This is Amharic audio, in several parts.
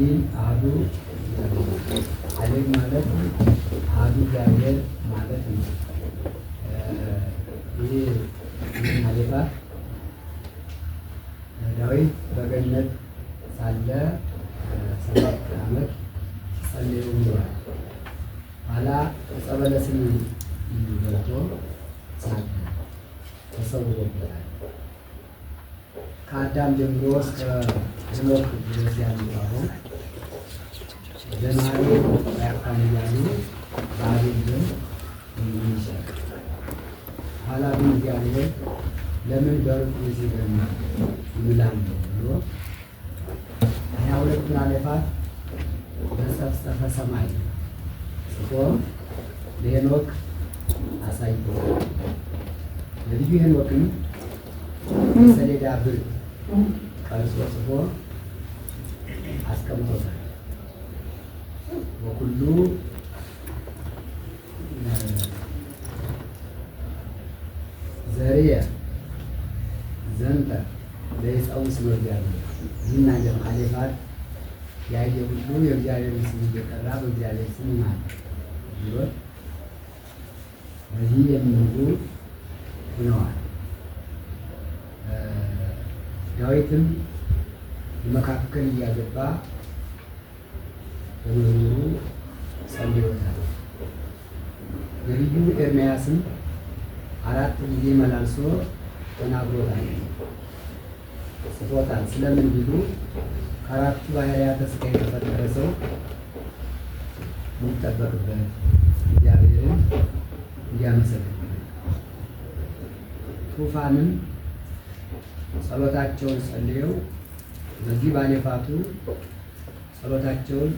ይህ አሐዱ አሌፍ ማለት አሐዱ እግዚአብሔር ማለት ነው። ይህ አሌፋት ዳዊት በገነት ሳለ 7 ዓመት ጸልዮ ኖሯል። ኋላ ዕፀ በለስን በልቶ ሳለ ተሰውሮበታል። ከአዳም ጀምሮ እስከ ሄኖክ ድረስ ያሉ አሁን ዘማሪ ያካን እያሉ በአቤል ይሰጥ ኋላ ግን እግዚአብሔር ለምን በሩቅ ሲገኝ ይምላል ብሎ 22ቱን አሌፋት በጸፍጸፈ ሰማይ ጽፎ ለሄኖክ አሳይቶታል። ለልጁ ሄኖክም ሰሌዳ ብር ቀርጾ ጽፎ አስቀምጦታል። ወኩሉ ዘርየ ዘንተ ለይጸውስ እግዚአብሔር ይህን አጀም አሌፋት ያየ ሁሉ የእግዚአብሔርን ስም እየጠራ በእግዚአብሔር ስም ይማል ብሎት በዚህ የሚሉ ሆነዋል። ዳዊትም መካከል እያገባ በመዝሙሩ ጸልዮታል። ነቢዩ ኤርምያስም 4 ጊዜ መላልሶ ተናግሮታል፣ ጽፎታል። ስለምን ቢሉ ከአራቱ ባህርያተ ሥጋ የተፈጠረ ሰው የሚጠበቅበት እግዚአብሔርን እንዲያመሰግን ትሩፋንም ጸሎታቸውን ጸልየው በዚህ ባሌፋቱ ጸሎታቸውን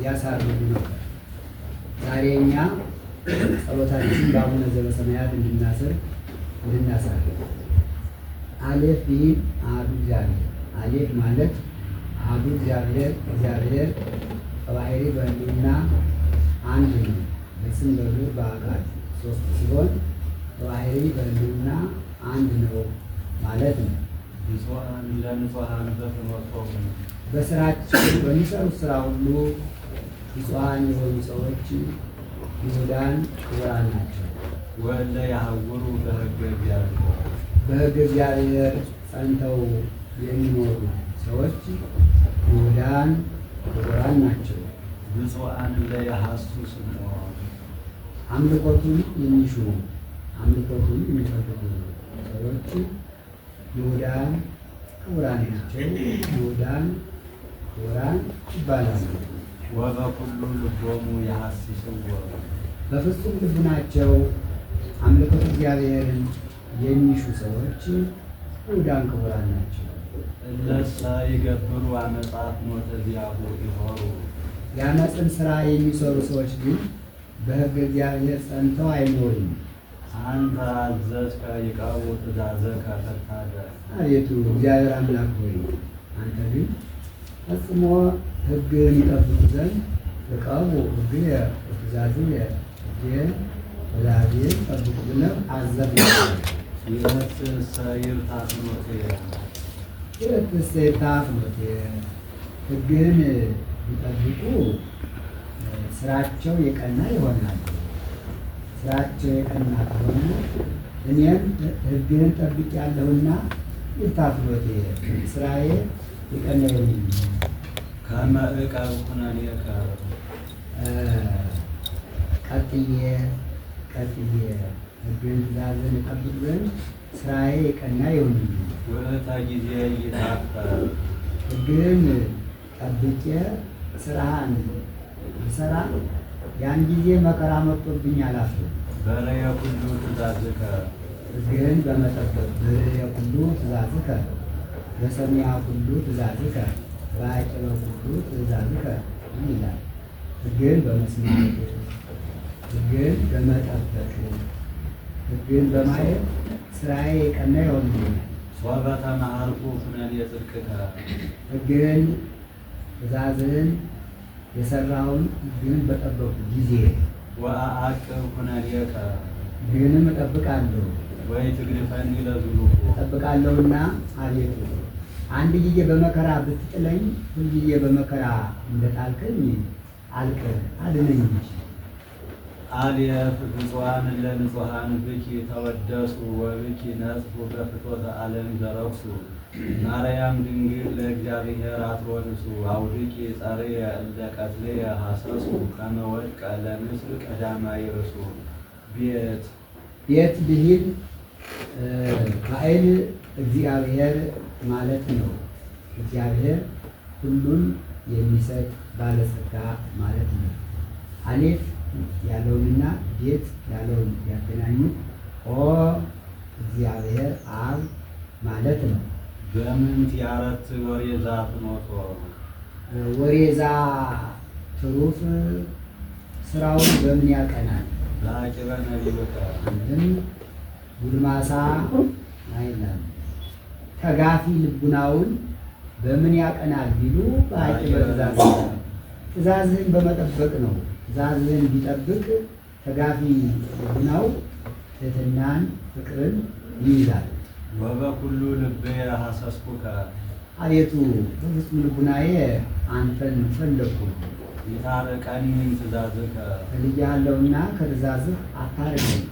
ያሳርጉ ነበር። ዛሬ እኛ ጸሎታችን በአቡነ ዘበሰማያት እንድናሳርግ አሌፍ ይህ አሐዱ እግዚአብሔር አሌፍ ማለት አሐዱ እግዚአብሔር እግዚአብሔር በባሕሪ በሕልውና አንድ ነው። በስም በግብር በአካል 3 ሲሆን በባሕሪ በሕልውና አንድ ነው ማለት ነው። በስራቸው በሚሰሩት ስራ ሁሉ ንጹሐን የሆኑ ሰዎች ይሁዳን ክቡራን ናቸው። ወለ ያሐውሩ በሕገ እግዚአብሔር በሕገ እግዚአብሔር ጸንተው የሚኖሩ ሰዎች ይሁዳን ክቡራን ናቸው። ብፁዓን ለየሐሱ ስምዖ አምልኮቱን የሚሹ አምልኮቱን የሚጠብቁ ሰዎች ይሁዳን ክቡራን ናቸው። ይሁዳን ክቡራን ይባላሉ። ወበኩሉ ልቦሙ የሐስስዎ በፍጹም ልቡናቸው አምልኮተ እግዚአብሔርን የሚሹ ሰዎች ይሁዳን ክቡራን ናቸው። እለሰ ይገብሩ አመጻ ፍኖተ ዚአሁ ይሖሩ የዓመፅን ሥራ የሚሰሩ ሰዎች ግን በሕገ እግዚአብሔር ጸንተው አይኖሩም። አንተ አዘዝከ ይቀቡ ትእዛዘከ ፈታደ አቤቱ እግዚአብሔር አምላክ ሆይ አንተ ግን ፈጽሞ ሕግን ይጠብቁ ዘንድ ዕቀቡ ሕግየ ወትእዛዝየ ሕጌን ትእዛዜን ጠብቁ ብለህ አዘዝከን። ይእትሰ ይርታ ፍኖትየ ይእትሰ ፍኖትየ ሕግን ቢጠብቁ ስራቸው የቀና ይሆናል። ስራቸው የቀና ከሆነ እኔም ሕግህን ጠብቄአለሁና ይርታ ፍኖትየ ስራዬ የቀና ይሆናል። ከመ ዕቀብ ኩነኔከ ቀጥዬ ሕግህን ትእዛዝህን እጠብቅ ዘንድ ስራዬ የቀና ይሆናል። ውእተ ጊዜ ይታፈር ሕግህን ጠብቄ ስራህን ብሰራ ያን ጊዜ መከራ መጥቶብኝ አላፍርም። በረየ ኩሉ ትእዛዝከ ሕግህን በመጠበቅ በርየ ኩሉ ትእዛዝከ በሰሚያ ኩሉ ትእዛዝከ በአቂበ ኩሉ ትእዛዝከ ይላል። ሕግህን በመስማት ሕግህን በመጠበቅ ሕግህን በማየት ስራዬ የቀና ይሆንልኛል። ሶበ ተመሃርኩ ኩነኔ ጽድቅከ ሕግህን ትእዛዝህን የሰራውን ሕግህን በጠበቁ ጊዜ ወአዕቅብ ኩነኔከ ሕግህንም እጠብቃለሁ። ወኢትግድፈኒ ለዝሉሁ እጠብቃለሁና አቤቱ አንድ ጊዜ በመከራ ብትጥለኝ ሁልጊዜ በመከራ እንደጣልከኝ አድነኝ እንጂ። አልየፍ ብፁዓን ለንጹሐን ብኪ ተወደሱ ወብኪ ነጽፉ በፍትወተ ዓለም ዘረክሱ ማርያም ድንግል ለእግዚአብሔር አትሮንሱ አውድቂ ጸርየ እንደ ቀትልየ ሐሰሱ ከመ ወድቀ ለምስል ቀዳማይ ርሱ። ቤት ብሂል ኃይል እግዚአብሔር ማለት ነው። እግዚአብሔር ሁሉን የሚሰጥ ባለጸጋ ማለት ነው። አሌፍ ያለውንና ቤት ያለውን ያገናኙት ኦ እግዚአብሔር አብ ማለት ነው። በምንት ያረት ወሬዛ ፍኖቶ ወሬዛ ትሩፍ ስራውን በምን ያቀናል? ለአቂበ ነቢብከ አንድም ጉልማሳ አይላም ተጋፊ ልቡናውን በምን ያቀናል ቢሉ በአቂበ ትእዛዝህን በመጠበቅ ነው። ትእዛዝህን ቢጠብቅ ተጋፊ ልቡናው ትሕትናን ፍቅርን ይይዛል። ወበኩሉ ልብየ ሐሰስኩከ አቤቱ በፍጹም ልቡናዬ አንተን ፈለግኩ። ይታረቀኒ ትእዛዝከ እልያለሁና ከትእዛዝህ አታርቀኝ።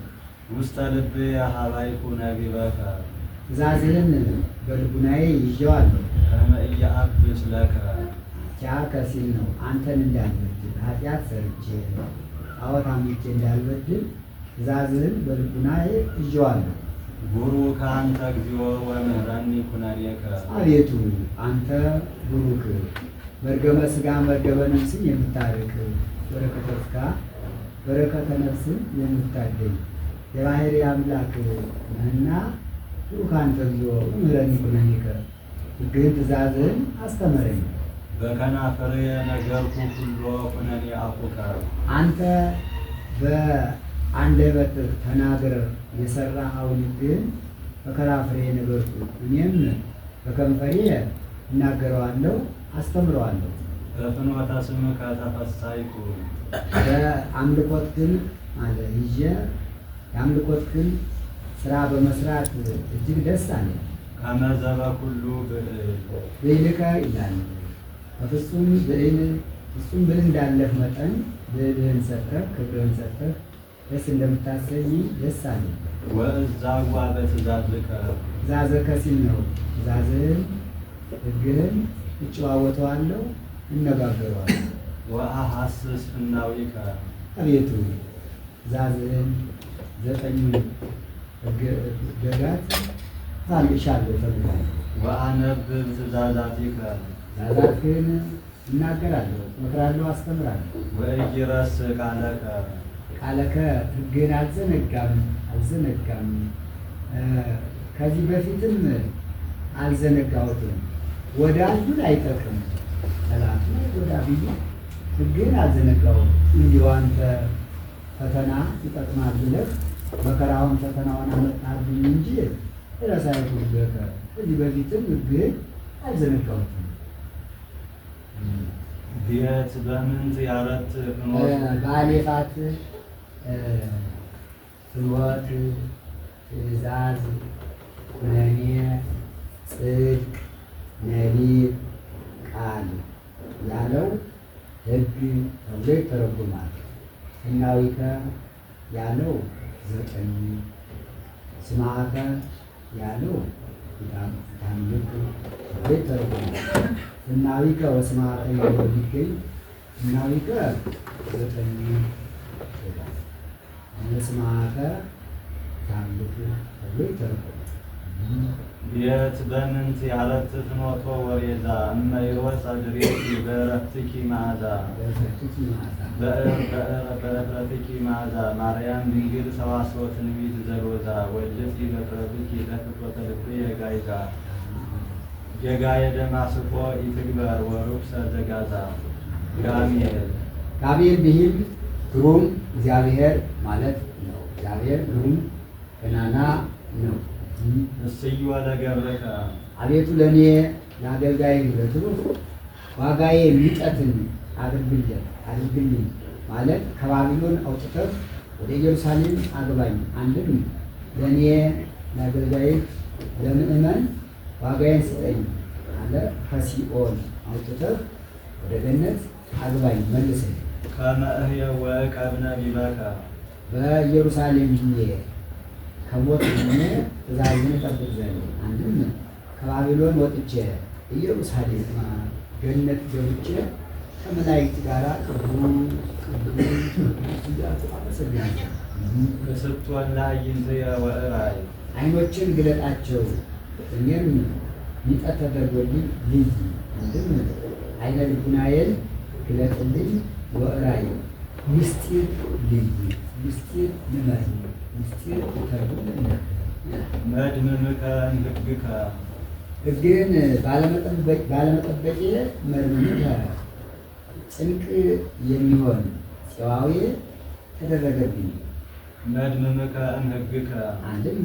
ውስተ ልብየ ሀባይኩ ነቢበከ ትእዛዝህን በልቡናዬ ይዤዋለሁ። ከመ ኢየአብስ ለከ ከሲል ነው አንተን እንዳልበድል ኃጢአት ሰርቼ ጣዖት አምልኬ እንዳልበድል ትእዛዝህን በልቡናዬ ይዤዋለሁ። ቡሩክ አንተ እግዚኦ ወምህረኒ ኩነኔከ አቤቱ አንተ ቡሩክ መርገመ ሥጋ መርገመ ነፍስን የምታርቅ በረከተ ሥጋ በረከተ ነፍስን የምታገኝ የባሕርይ አምላክ ነህና ቡሩክ አንተ እግዚኦ ወምህረኒ ኩነኔከ ሕግህን ትእዛዝህን አስተምረኝ። በከናፍርየ ነገርኩ ኩሎ ኩነኔ አፉከ አንተ በአንደበትህ ተናግረህ የሠራኸውን ሕግህን በከናፍሬ ነገርኩ፣ እኔም በከንፈሬ እናገረዋለሁ አስተምረዋለሁ። በፍኖተ ስምከ ተፈሳይኩ በአምልኮት ግን አለ ይዤ የአምልኮት ግን ስራ በመስራት እጅግ ደስ አለ። ከመ ዘበኩሉ ብዕልከ ይላል በፍጹም ብዕል ፍጹም ብዕል እንዳለህ መጠን ብዕልህን ሰጥተህ ክብርህን ሰጥተህ ደስ እንደምታሰኝ ደስ አለ። ወእዛጓ በትእዛዝከ ትእዛዝከ ሲል ነው። ትእዛዝህን ሕግህን እጨዋወተዋለሁ እነጋገረዋለሁ። ወአሐስስ ፍናዊከ አቤቱ ትእዛዝህን ዘጠኙን ሕግጋት ታልሻለሁ እፈልጋለሁ። ወአነብብ ትእዛዛቲከ ትእዛዛትህን እናገራለሁ እመክራለሁ አስተምራለሁ። ወኢይረስዕ ቃለከ ቃለከ ሕግህን አልዘነጋም ከዚህ በፊትም አልዘነጋሁትም። ወዳጁን አይጠቅም ጠላቱ ወዳ ብዬ ሕግህን አልዘነጋሁም። እንዲሁ አንተ ፈተና ይጠቅማል ብለህ መከራውን ፈተናውን አመጣብኝ እንጂ ረሳይቱ ሕገከ ከዚህ በፊትም ሕግህን አልዘነጋሁትም። ቤት በምንት ያረት ፍኖት በአሌፋት ፍኖት ትእዛዝ ኩነኔ ጽድቅ ነቢብ ቃል ያለው ሕግ ተብሎ ይተረጎማል። ፍናዊከ ያለው ዘጠኝ ስምዐከ ያለው ታምልክ ተብሎ ይተረጎማል። ፍናዊከ ወስምዐከ ያለው ቢገኝ ፍናዊከ ዘጠኝ ስምዐከ ታምልክ ተብሎ ይተረጎማል። ቤት በምንት ያረት ፍኖቶ ወሬዛ እመ ይወፅእ ድሬኪ በዕረፍትኪ መዓዛ በዕረፍትኪ መዓዛ ማርያም ድንግል ሰዋስወ ትንቢት ዘሎዛ ወልደቲ በጥበብኪ ለፍትወተ ልብየ ጋይዛ ጌጋየ ደማስቆ ኢትግበር ወርኩሰ ዘጋዛ። ጋብኤል ብሂል ግሩም እግዚአብሔር ማለት ነው። እግዚአብሔር ግሩም ገናና ነው። እስዩ ለገብርከ አቤቱ ለእኔ ለአገልጋይ ለትሩፍ ዋጋዬ የሚጠትን አድርግልኝ ማለት ከባቢሎን አውጥተህ ወደ ኢየሩሳሌም አግባኝ። አንድም ለእኔ ለአገልጋይ ለምእመን ዋጋዬን ስጠኝ። አለ ከሲኦል አውጥተህ ወደ ገነት አግባኝ መልሰኝ። ከመ እህየ ወእቀብነ ቢበከ በኢየሩሳሌም ሆኜ ከሞት ሆኜ ትእዛዝህን እጠብቅ ዘንድ አንድም ከባቢሎን ወጥቼ ኢየሩሳሌም ገነት ገብቼ ከመላእክት ጋር ቅዱስ ቅዱስ እያልኩ አመሰግናለሁ። ክስቶን ለአዕይንትየ ወእራይ ዓይኖችን ግለጣቸው እኔም ሚጠት ተደርጎልኝ ልይ አንድም ዓይነ ልቡናዬን ግለጥልኝ ወእራይ ምስጢር ልይ ምስጢር ልመር ምስጢር ተርጉም መድምምከ እምሕግከ ሕግህን ባለመጠበቄ መርምምከ ጭንቅ የሚሆን ጽዋዌ ተደረገብኝ። መድምምከ እምሕግከ አንድም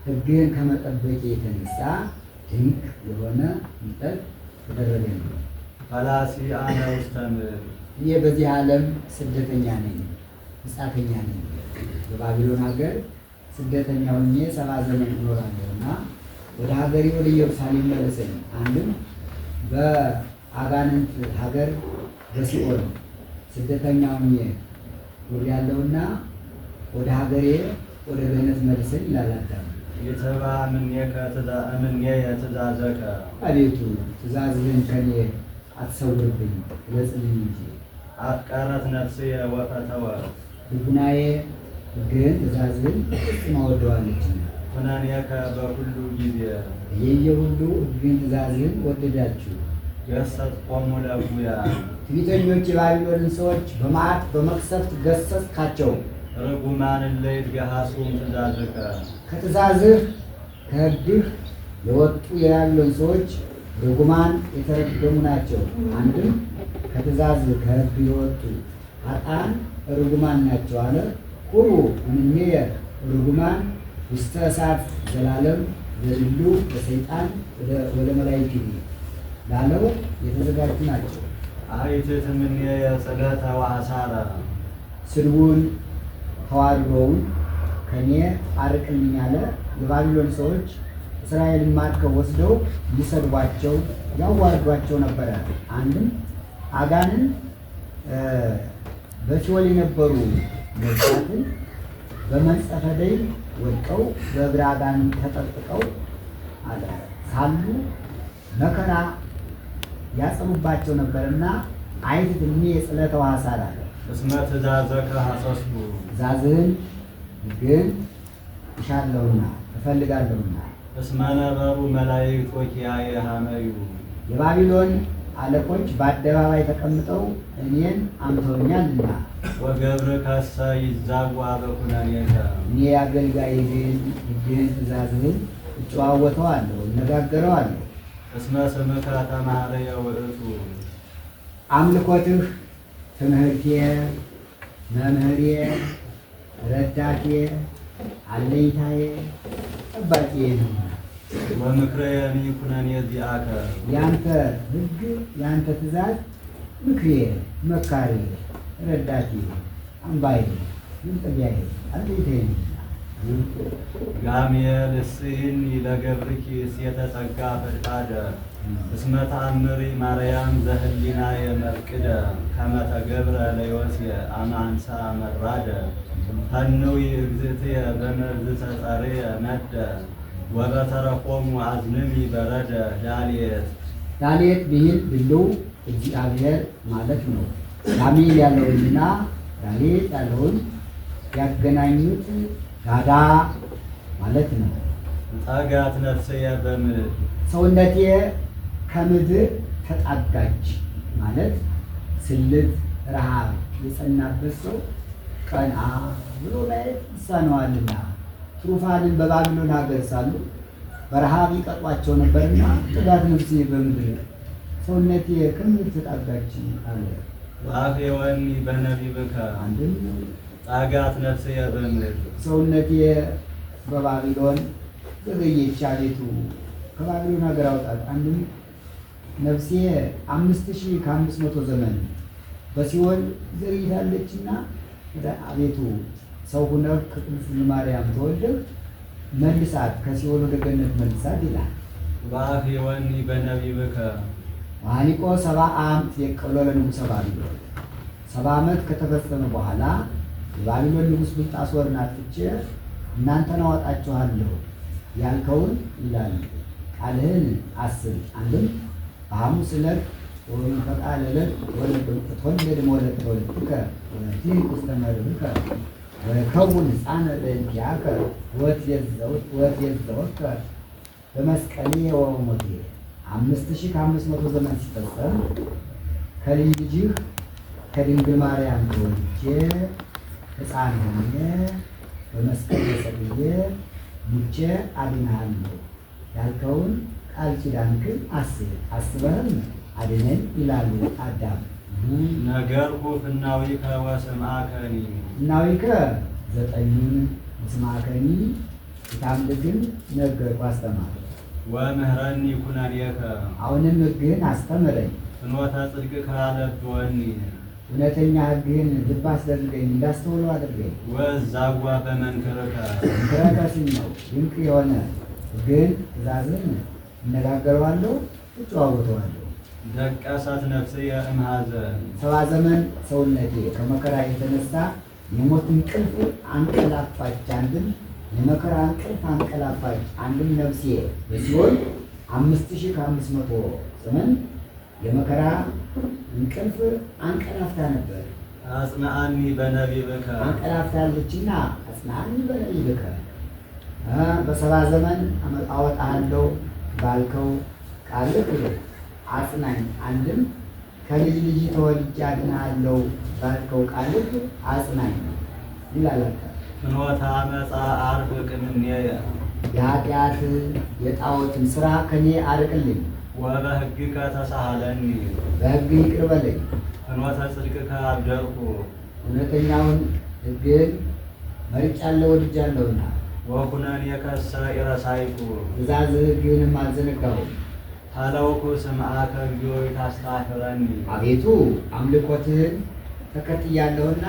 ሕግህን ከመጠበቄ የተነሳ ድንቅ የሆነ ሚጠት ተደረገልኝ። ፈላሲ አነ ውስተ ምድር እኔ በዚህ ዓለም ስደተኛ ነኝ፣ ምጻተኛ ነኝ። በባቢሎን ሀገር ስደተኛ ሆኜ 70 ዘመን እኖራለሁና ወደ ሀገሬ ወደ ኢየሩሳሌም መለሰኝ። አንድም በአጋንንት ሀገር በሲኦል ስደተኛ ሆኜ ኖሬያለሁና ወደ ሀገሬ ወደ ገነት መልሰኝ ይላል አዳም። ይትባ እምኔከ እምኔየ ትእዛዘከ አቤቱ ትእዛዝህን ከኔ አትሰውርብኝ፣ ግለጽልኝ እንጂ። አፍቀረት ነፍስየ ወፈተወት ልቡናዬ ሕግህን ትእዛዝህን ፍጹም ወደዋለችና ኩነኔከ በኩሉ ጊዜ የየሁሉ ሕግህን ትእዛዝህን ወደዳችሁ። ገሰጽኮሙ ለእቡያን ትዕቢተኞች የባቢሎንን ሰዎች በመዓት በመቅሰፍት ገሰጽካቸው። ርጉማን እለ ይትገሃሱም ትእዛዝከ ከትእዛዝህ ከሕግህ የወጡ የባቢሎን ሰዎች ርጉማን የተረገሙ ናቸው። አንድም ከትእዛዝህ ከሕግ የወጡ ኃጥአን ርጉማን ናቸው አለ። ሁሩ እምኔየ ርጉማን ውስተ እሳት ዘላለም ዘድሉ በሰይጣን ወደ መላእክት ላለው የተዘጋጁ ናቸው። አይትት እምኔየ ጽልዕተ ወሐሳረ ስድቡን ተዋርዶውን ከኔ አርቅልኝ አለ። የባቢሎን ሰዎች እስራኤልን ማርከው ወስደው ሊሰድቧቸው ያዋርዷቸው ነበረ። አንድም አጋንን በሲኦል የነበሩ ነፍሳትን በመንጸፈ ደይን ወድቀው በእግረ አጋንን ተጠቅጥቀው ሳሉ መከራ ያጸኑባቸው ነበርና አይትት እምኔየ ጽልዕተ ወሐሳረ አለ። እስመ ትእዛዘከ ሐሰስኩ ትእዛዝህን ግን እሻለሁና እፈልጋለሁና። እስመ ነበሩ መላእክት ወኪያየ ሐመዩ የባቢሎን አለቆች በአደባባይ ተቀምጠው እኔን አምተውኛልና። ወገብርከሰ ይዛጓ በኩነኔከ እኔ አገልጋይ ሕግህን ትእዛዝህን እጨዋወተዋለሁ እነጋገረዋለሁ። እስመ ስምከ ተማህረየ ውእቱ አምልኮትህ ትምህርቴ መምህሬ ረዳቴ አለኝታዬ ጠባቂዬ ነውና። ወምክረየኒ ኩነኔ ዚአከ ያንተ ሕግ ያንተ ትእዛዝ ምክሬ መካሬ ረዳቴ አምባዬ መጠጊያዬ አለኝታዬ ነውና። ጋሜል እስኢኒ ለገብርኪ እሴተ ጸጋ ፈድፋደ እስመ ተአምሪ ማርያም ዘህሊናየ መፍቅደ ከመ ተገብረ ለዮሴ አመ አንሣ መራደ ፈንዊ እግዝእትየ በመርዝ ተጸርየ ነደ ወበተረኮሙ አዝንሚ በረደ ዳልየት ዳልየት ብሂል ብልው እግዚአብሔር ማለት ነው። ጋሜል ያለውንና ዳልየት ያለውን ያገናኙት ጋዳ ማለት ነው። ጸጋት ነፍስየ በምድር ሰውነቴ ከምድር ተጣጋች ማለት ስልት ረሃብ የጸናበት ሰው ቀና ብሎ ማየት ይሳነዋልና። ትሩፋንን በባቢሎን ሀገር ሳሉ በረሃብ ይቀጧቸው ነበርና ጸጋት ነፍሴ በምድር ሰውነቴ ከምድር ተጣጋች አለ። ወአፌወኒ በነቢብከ አንድም ጸጋት ነፍስየ በምድር ሰውነቴ በባቢሎን ዘገየች አቤቱ ከባቢሎን ሀገር አውጣት። አንድም ነፍሴ 5500 ዘመን በሲኦል ዘግይታለችና አቤቱ ሰው ሁነህ ከቅድስት ማርያም ተወልደህ መልሳት፣ ከሲኦል ወደ ገነት መልሳት ይላል። ወአፌወኒ በነቢብከ ወአኒቆ 70 ዓመት የቀሎ ለንጉሠ ባቢሎን 70 ዓመት ከተፈጸመ በኋላ የባቢሎን ንጉሥ ብልጣሶርን አጥፍቼ እናንተን አወጣችኋለሁ ያልከውን ይላል ቃልህን አስብ። አንድም በሐሙስ ዕለት ወበፈቃደ ዕለት ትወልድ መወለድ ተወልድከ ወትሂድ ውስተ መርብከ ወይከውን ሕፃነ በእንቲአከ ወትቤዘወከ በመስቀሌ ወበሞቴ 5500 ዘመን ሲፈጸም ከልጅ ልጅህ ከድንግል ማርያም ተወልጄ ሕፃን ሆኜ በመስቀል ተሰቅዬ ሙቼ አድንሃለሁ ያልከውን ቃል ኪዳንህን አስበህም አድነን ይላሉ አዳም። ነገርኩ ፍናዊከ ወስምዓከኒ ፍናዊከ 9ኙን ወስምዓከኒ የታምልክን ነገርኩ አስተማርኩ። ወምህረኒ ኩነኔከ አሁንም ሕግህን አስተምረኝ። ፍኖተ ጽድቅከ አለብወኒ እውነተኛ ሕግህን ልብ አስደርገኝ እንዳስተውለው አድርገኝ። ወዛጓ በመንክርከ መንክረከ ስም ነው ድንቅ የሆነ ሕግህን ትእዛዝህን እነጋገረዋለሁ እጨዋወተዋለሁ። ደቀሰት ነፍስየ እምኀዘን 70 ዘመን ሰውነቴ ከመከራ የተነሳ የሞት እንቅልፍ አንቀላፋች፣ አንድም የመከራ እንቅልፍ አንቀላፋች፣ አንድም ነፍሴ በሲኦል 5500 ዘመን የመከራ እንቅልፍ አንቀላፍታ ነበር። አጽናአኒ በነቢብከ አንቀላፍታለችና አጽናአኒ በነቢብከ በ70 ዘመን አወጣሃለሁ ባልከው ቃልህ አጽናኝ። አንድም ከልጅ ልጅ ተወልጄ አድንሃለሁ ባልከው ቃልህ አጽናኝ ይላል። ፍኖተ ዓመፃ አርቅ እምኔየ የኃጢአት የጣዖትን ሥራ ከኔ አርቅልኝ። ወበሕግከ ተሳሃለኒ በሕግ ይቅር በለኝ። ፍኖተ ጽድቅከ አብደርኩ እውነተኛውን ሕግን መርጫለሁ ወድጃለሁና። ወኩነኔከሰ ኢረሳይኩ ትእዛዝህ ሕግህንም አልዘነጋሁም። ተለውኩ ስምዓከ እግዚኦ ታስተአፍረኒ አቤቱ አምልኮትህን ተከትያለሁና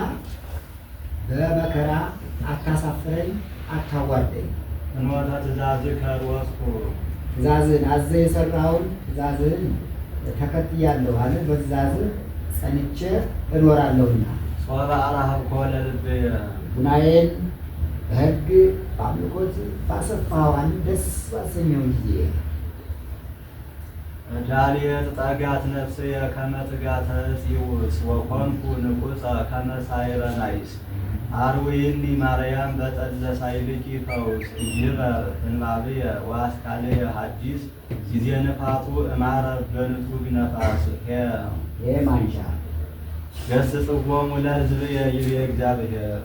በመከራ አታሳፍረኝ፣ አታዋርደኝ። ፍኖተ ትእዛዝከ ሮጽኩ ትእዛዝህን አዘህ የሠራኸውን ትእዛዝህን ተከትያለሁ አለ። በትእዛዝህ ጸንቼ እኖራለሁና። ሶበ አርሀብኮ ለልብየ ጉናዬን በሕግ በአምልኮት ባሰፋኸው ደስ ባሰኘው ጊዜ ዳልየ ትጠጋት ነፍስየ ከመ ትጋተ ጽዮስ ወኮንኩ ንቁፀ ከመ ሳይረ ናይስ አርዌኒ ማርያም በጠለ ሳይልኪ ፈውስ ይበር እንባብየ ወአስካልየ ሐዲስ ጊዜ ንፋቱ እማረብ በንጹግ ነፋስ ማንሻ ገሥጽዎሙ ለሕዝብየ ይቤ እግዚአብሔር።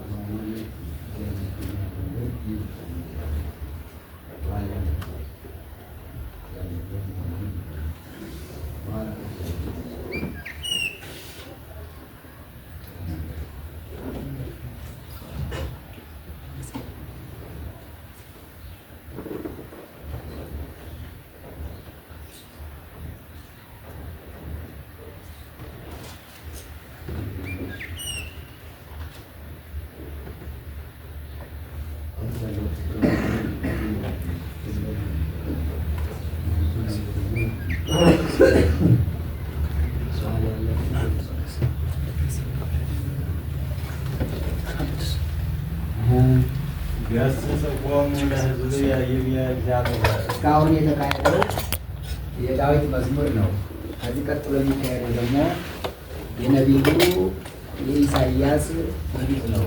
ገሥጽዎሙ ለሕዝብየ ይቤ እግዚአብሔር። እስካሁን የተካሄደው የዳዊት መዝሙር ነው። ከዚህ ቀጥሎ የሚካሄደው ደግሞ የነቢዩ የኢሳይያስ ትንቢት ነው።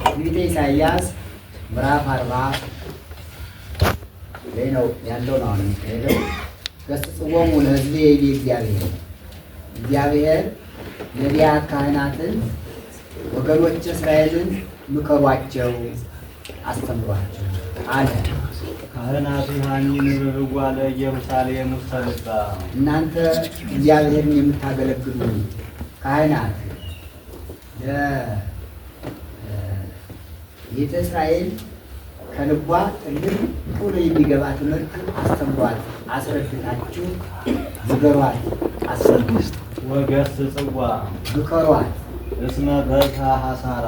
ትንቢተ ኢሳይያስ ምዕራፍ 40 ላይ ነው ያለው ነው አሁን የሚካሄደው። ገሥጽዎሙ ለሕዝብየ ይቤ እግዚአብሔር። እግዚአብሔር ነቢያት ካህናትን ወገኖች እስራኤልን ምከሯቸው አስተምሯቸው አለ። ካህናቱ ሐኒን ንብብዋ ለኢየሩሳሌም ውስተ ልባ። እናንተ እግዚአብሔርን የምታገለግሉ ካህናት ለቤተ እስራኤል ከልቧ ጥልቅ ብሎ የሚገባ ትምህርት አስተምሯት፣ አስረድታችሁ ንገሯት፣ አሰሙት። ወገሥጽዋ ምከሯት፣ እስመ በዝሃ ሐሳራ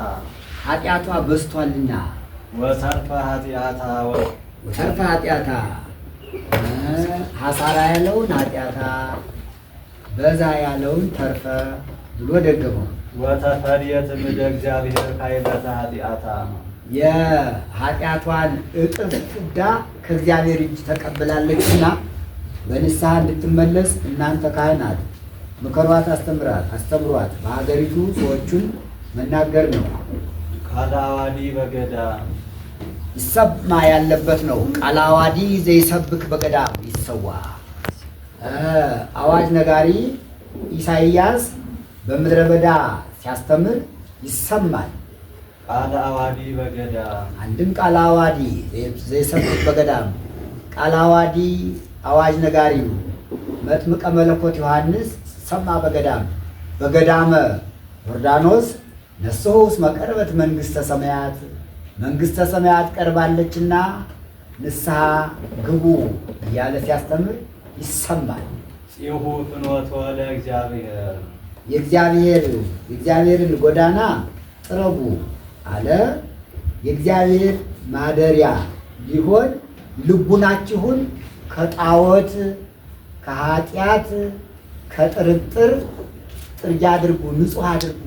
ኃጢአቷ በዝቷልና። ወተርፈ ኃጢአታ ወተርፈ ኃጢአታ ሐሳራ ያለውን ኃጢአታ፣ በዛ ያለውን ተርፈ ብሎ ደገመው። ወተፈርየት እምደ እግዚአብሔር ካይበተ ኃጢአታ የኃጢአቷን እጥፍ ዕዳ ከእግዚአብሔር እጅ ተቀብላለችና በንስሐ እንድትመለስ እናንተ ካህናት ምከሯት፣ አስተምሯት። በሀገሪቱ ሰዎቹን መናገር ነው። ቃለ ዓዋዲ በገዳም ይሰማ ያለበት ነው። ቃለ ዓዋዲ ዘይሰብክ በገዳም ይሰዋ። አዋጅ ነጋሪ ኢሳይያስ በምድረ በዳ ሲያስተምር ይሰማል። ቃለ ዓዋዲ በገዳም አንድም ቃለ ዓዋዲ ዘይሰብክ በገዳም ቃለ ዓዋዲ አዋጅ ነጋሪው መጥምቀ መለኮት ዮሐንስ ሰማ በገዳም በገዳመ ዮርዳኖስ ነስሑ እስመ ቀርበት መንግሥተ ሰማያት መንግሥተ ሰማያት ቀርባለችና ንስሐ ግቡ እያለ ሲያስተምር ይሰማል። ጽሑ ፍኖቶ ለእግዚአብሔር የእግዚአብሔርን ጎዳና ጥረጉ አለ። የእግዚአብሔር ማደሪያ ሊሆን ልቡናችሁን ከጣዖት ከኃጢአት ከጥርጥር ጥርጊያ አድርጉ፣ ንጹሕ አድርጉ።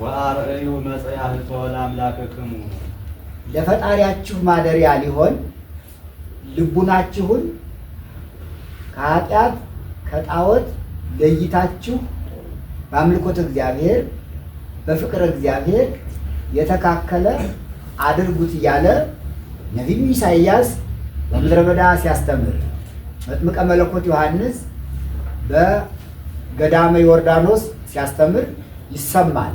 ወአርእዩ መጽያህቶ ለአምላክክሙ ለፈጣሪያችሁ ማደሪያ ሊሆን ልቡናችሁን ከኃጢአት ከጣዖት ለይታችሁ በአምልኮተ እግዚአብሔር በፍቅረ እግዚአብሔር የተካከለ አድርጉት እያለ ነቢዩ ኢሳይያስ በምድረ በዳ ሲያስተምር መጥምቀ መለኮት ዮሐንስ በገዳመ ዮርዳኖስ ሲያስተምር ይሰማል።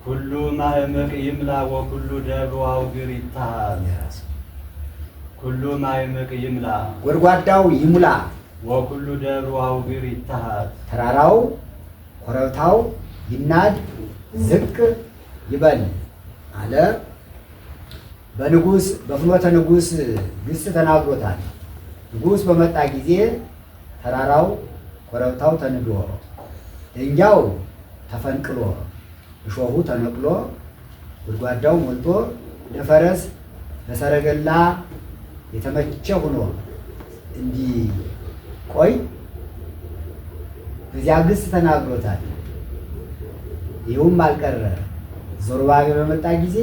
ኩሉ ማእምቅ ይምላ ወኩሉ ደብር አውግር ይታሃል። ኩሉ ማእምቅ ይምላ ጎድጓዳው ይሙላ ወኩሉ ደብር አውግር ይታሃል። ተራራው ኮረብታው ይናድ ዝቅ ይበል አለ። በፍኖተ ንጉሥ ግስ ተናግሮታል። ንጉሥ በመጣ ጊዜ ተራራው ኮረብታው ተንዶ ድንጋዩ ተፈንቅሎ እሾሁ ተነቅሎ ጉድጓዳው ሞልቶ ለፈረስ ለሰረገላ የተመቸ ሆኖ እንዲቆይ በዚያ ግስ ተናግሮታል። ይኸውም አልቀረ ዘሩባቤል በመጣ ጊዜ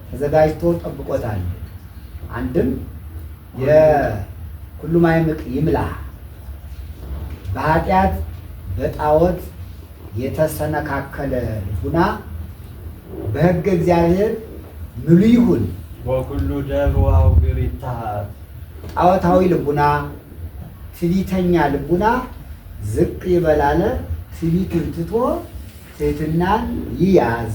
ተዘጋጅቶ ጠብቆታል። አንድም የኩሉ ማእምቅ ይምላ በኃጢአት በጣዖት የተሰነካከለ ልቡና በሕገ እግዚአብሔር ምሉ ይሁን። ወኩሉ ደብር አውግር ይታሃል። ጣዖታዊ ልቡና ትዕቢተኛ ልቡና ዝቅ ይበላለ። ትዕቢትን ትቶ ትሕትናን ይያዝ።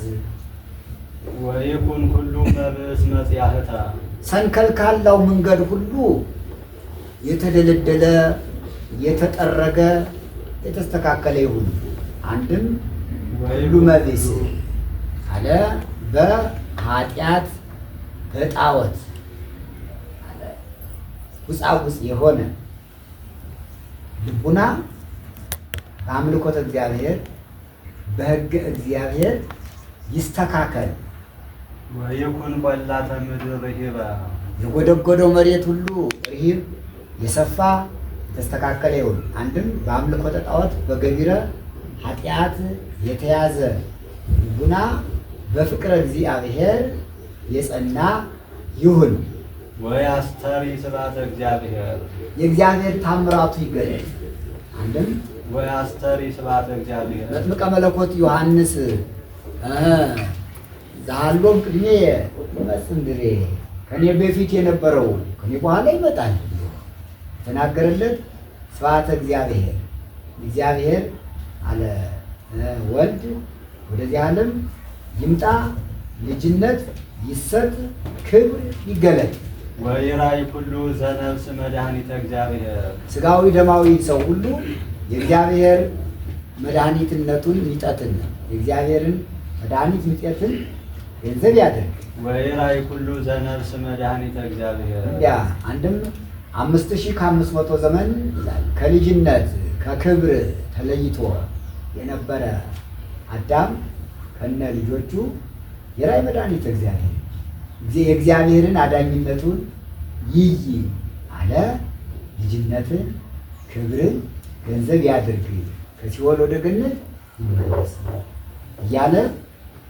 ወይኩን ኩሉ መብእስ መጽያህታ ሰንከልካላው መንገድ ሁሉ የተደለደለ የተጠረገ የተስተካከለ ይሁን። አንድም ሁሉ መብእስ አለ በኃጢአት በጣዖት አለ ውጻውጽ የሆነ ልቡና በአምልኮተ እግዚአብሔር በሕገ እግዚአብሔር ይስተካከል። ወይኩን ቆላተ ምድር ርሂበ የጎደጎደው መሬት ሁሉ ርሂብ የሰፋ የተስተካከለ ይሁን። አንድም በአምልኮተ ጣዖት በገቢረ ኃጢአት የተያዘ ልቡና በፍቅረ እግዚአብሔር የጸና ይሁን። ወያስተሪ ስብሐተ እግዚአብሔር የእግዚአብሔር ታምራቱ ይገለጥ። አንድም ወያስተሪ ስብሐተ እግዚአብሔር መጥምቀ መለኮት ዮሐንስ ዛሎም ቅድሜ ይመጽእ ድሬ ከኔ በፊት የነበረው ከኔ በኋላ ይመጣል ተናገረለት። ስብሐተ እግዚአብሔር አለ ወልድ ወደዚህ ዓለም ይምጣ፣ ልጅነት ይሰጥ፣ ክብር ይገለጥ። ወይራይ ኩሉ ዘነፍስ መድኃኒተ እግዚአብሔር ስጋዊ ደማዊ ሰው ሁሉ የእግዚአብሔር መድኃኒትነቱን ሚጠትን የእግዚአብሔርን መድኃኒት ሚጠትን ገንዘብ ያደርግ። ወይራይ ኩሉ ዘነፍስ መድኃኒተ እግዚአብሔር ያ አንድም 5500 ዘመን ይላል ከልጅነት ከክብር ተለይቶ የነበረ አዳም ከነ ልጆቹ የራይ መድኃኒተ እግዚአብሔር የእግዚአብሔርን አዳኝነቱን ይይ አለ። ልጅነትን ክብርን ገንዘብ ያድርግ ከሲኦል ወደ ገነት ይመለስ እያለ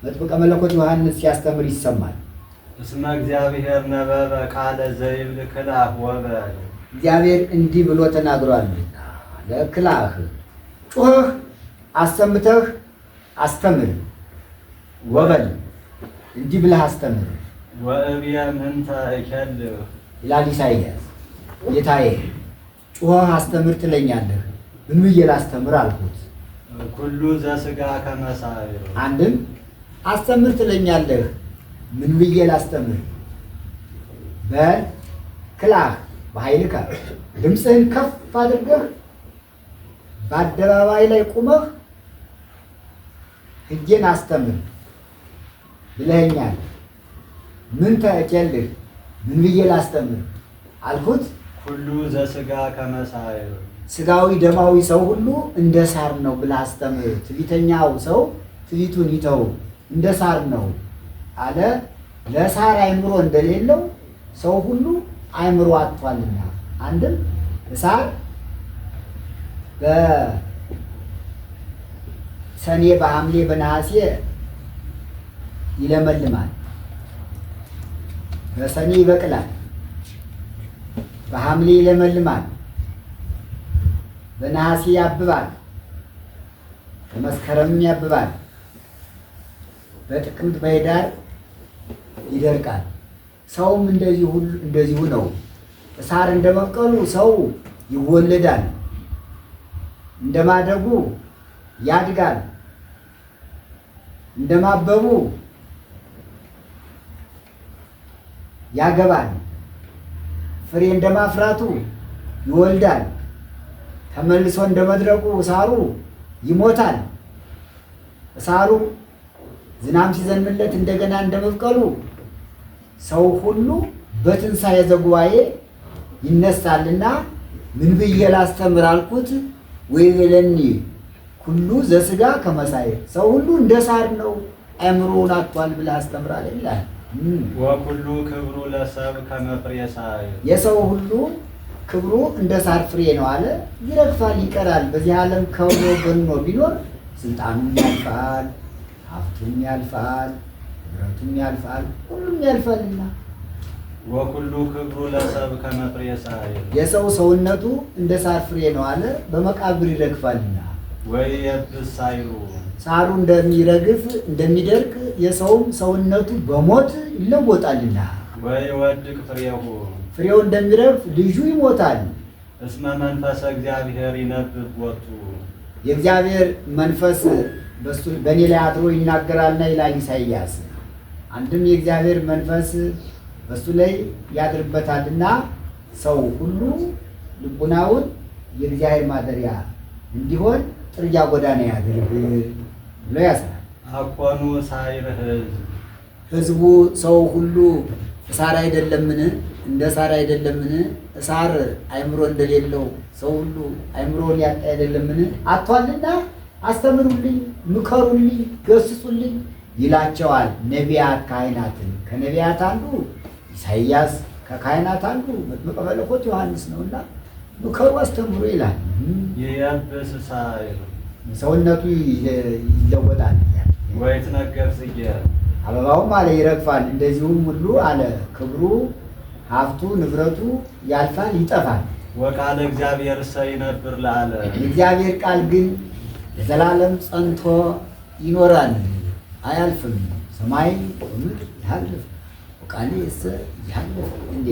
መጥምቀ መለኮት ዮሐንስ ሲያስተምር ይሰማል። እስመ እግዚአብሔር ነበበ ቃለ ዘይብል ክላህ ወበል እግዚአብሔር እንዲህ ብሎ ተናግሯልና ለክላህ ጩኸህ አሰምተህ አስተምር ወበል እንዲህ ብለህ አስተምር ወእብየ ምንተ እከልህ ይላል ኢሳይያስ። ጌታዬ ጩኸህ አስተምር ትለኛለህ፣ ምን ብዬ ላስተምር አልኩት። ኩሉ ዘሥጋ ከመሳይር አንድም አስተምር ትለኛለህ፣ ምን ብዬ ላስተምር? በክላህ በኃይልከ ድምፅህን ከፍ አድርገህ በአደባባይ ላይ ቁመህ ሕጌን አስተምር ብለኸኛል። ምን ተእኬልህ ምን ብዬ ላስተምር አልኩት። ኩሉ ዘሥጋ ከመሳይር ስጋዊ ደማዊ ሰው ሁሉ እንደ ሳር ነው ብለህ አስተምር። ትዕቢተኛው ሰው ትዕቢቱን ይተው እንደ ሳር ነው አለ። ለሳር አእምሮ እንደሌለው ሰው ሁሉ አእምሮ አጥቷልና። አንድም ሳር በሰኔ በሐምሌ በነሐሴ ይለመልማል፣ በሰኔ ይበቅላል፣ በሐምሌ ይለመልማል፣ በነሐሴ ያብባል፣ በመስከረምም ያብባል፣ በጥቅምት በኅዳር ይደርቃል። ሰውም እንደዚሁ ነው። ሳር እንደመብቀሉ ሰው ይወለዳል፣ እንደማደጉ ያድጋል፣ እንደማበቡ ያገባል፣ ፍሬ እንደማፍራቱ ይወልዳል። ተመልሶ እንደመድረቁ ሳሩ ይሞታል። ሳሩ ዝናብ ሲዘንብለት እንደገና እንደመብቀሉ ሰው ሁሉ በትንሣኤ ዘጉባኤ ይነሳልና ምን ብዬ ላስተምር አልኩት። ወይቤለኒ ኩሉ ዘሥጋ ከመሳይር ሰው ሁሉ እንደ ሳር ነው አእምሮውን አጥቷል ብለህ አስተምራለህ ይላል። ወኩሉ ክብሩ ለሰብ ከመ ፍሬ ሳይር የሰው ሁሉ ክብሩ እንደ ሳር ፍሬ ነው አለ። ይረግፋል፣ ይቀራል። በዚህ ዓለም ከብሮ ገኖ ቢኖር ስልጣኑም ያልፋል፣ ሀብቱም ያልፋል፣ ንብረቱም ያልፋል፣ ሁሉም ያልፋልና። ወኩሉ ክብሩ ለሰብ ከመ ፍሬ ሳይር የሰው ሰውነቱ እንደ ሳር ፍሬ ነው አለ። በመቃብር ይረግፋልና። ወይየብስ ሳይሩ ሳሩ እንደሚረግፍ እንደሚደርቅ የሰውም ሰውነቱ በሞት ይለወጣልና። ወይወድቅ ፍሬሁ ፍሬው እንደሚረግፍ ልጁ ይሞታል። እስመ መንፈሰ እግዚአብሔር ይነብብ ቦቱ የእግዚአብሔር መንፈስ በእኔ ላይ አድሮ ይናገራልና ይላል ኢሳይያስ። አንድም የእግዚአብሔር መንፈስ በሱ ላይ ያድርበታልና ሰው ሁሉ ልቡናውን የእግዚአብሔር ማደሪያ እንዲሆን ጥርጊያ ጎዳና ያድርግ ብሎ ያስራል። አኮኑ ሳይር ሕዝቡ ሰው ሁሉ ሳር አይደለምን? እንደ ሳር አይደለምን? ሳር አእምሮ እንደሌለው ሰው ሁሉ አእምሮን ያጣ አይደለምን? አጥቷልና አስተምሩልኝ፣ ምከሩልኝ፣ ገስጹልኝ ይላቸዋል ነቢያት ካህናትን። ከነቢያት አንዱ ኢሳይያስ፣ ከካህናት አንዱ መጥምቀ መለኮት ዮሐንስ ነውና ምከሩ አስተምሩ ይላል። የየብስ ሳይር ሰውነቱ ይለወጣል። ወይትነገር ጽጌ አበባውም አለ ይረግፋል፣ እንደዚሁም ሁሉ አለ ክብሩ ሀብቱ ንብረቱ ያልፋል ይጠፋል። ወቃለ እግዚአብሔር ይነብር ለዓለም የእግዚአብሔር ቃል ግን ለዘላለም ጸንቶ ይኖራል አያልፍም። ሰማይ ወምድር ያልፍ ወቃሌ ያልፍ እንዴ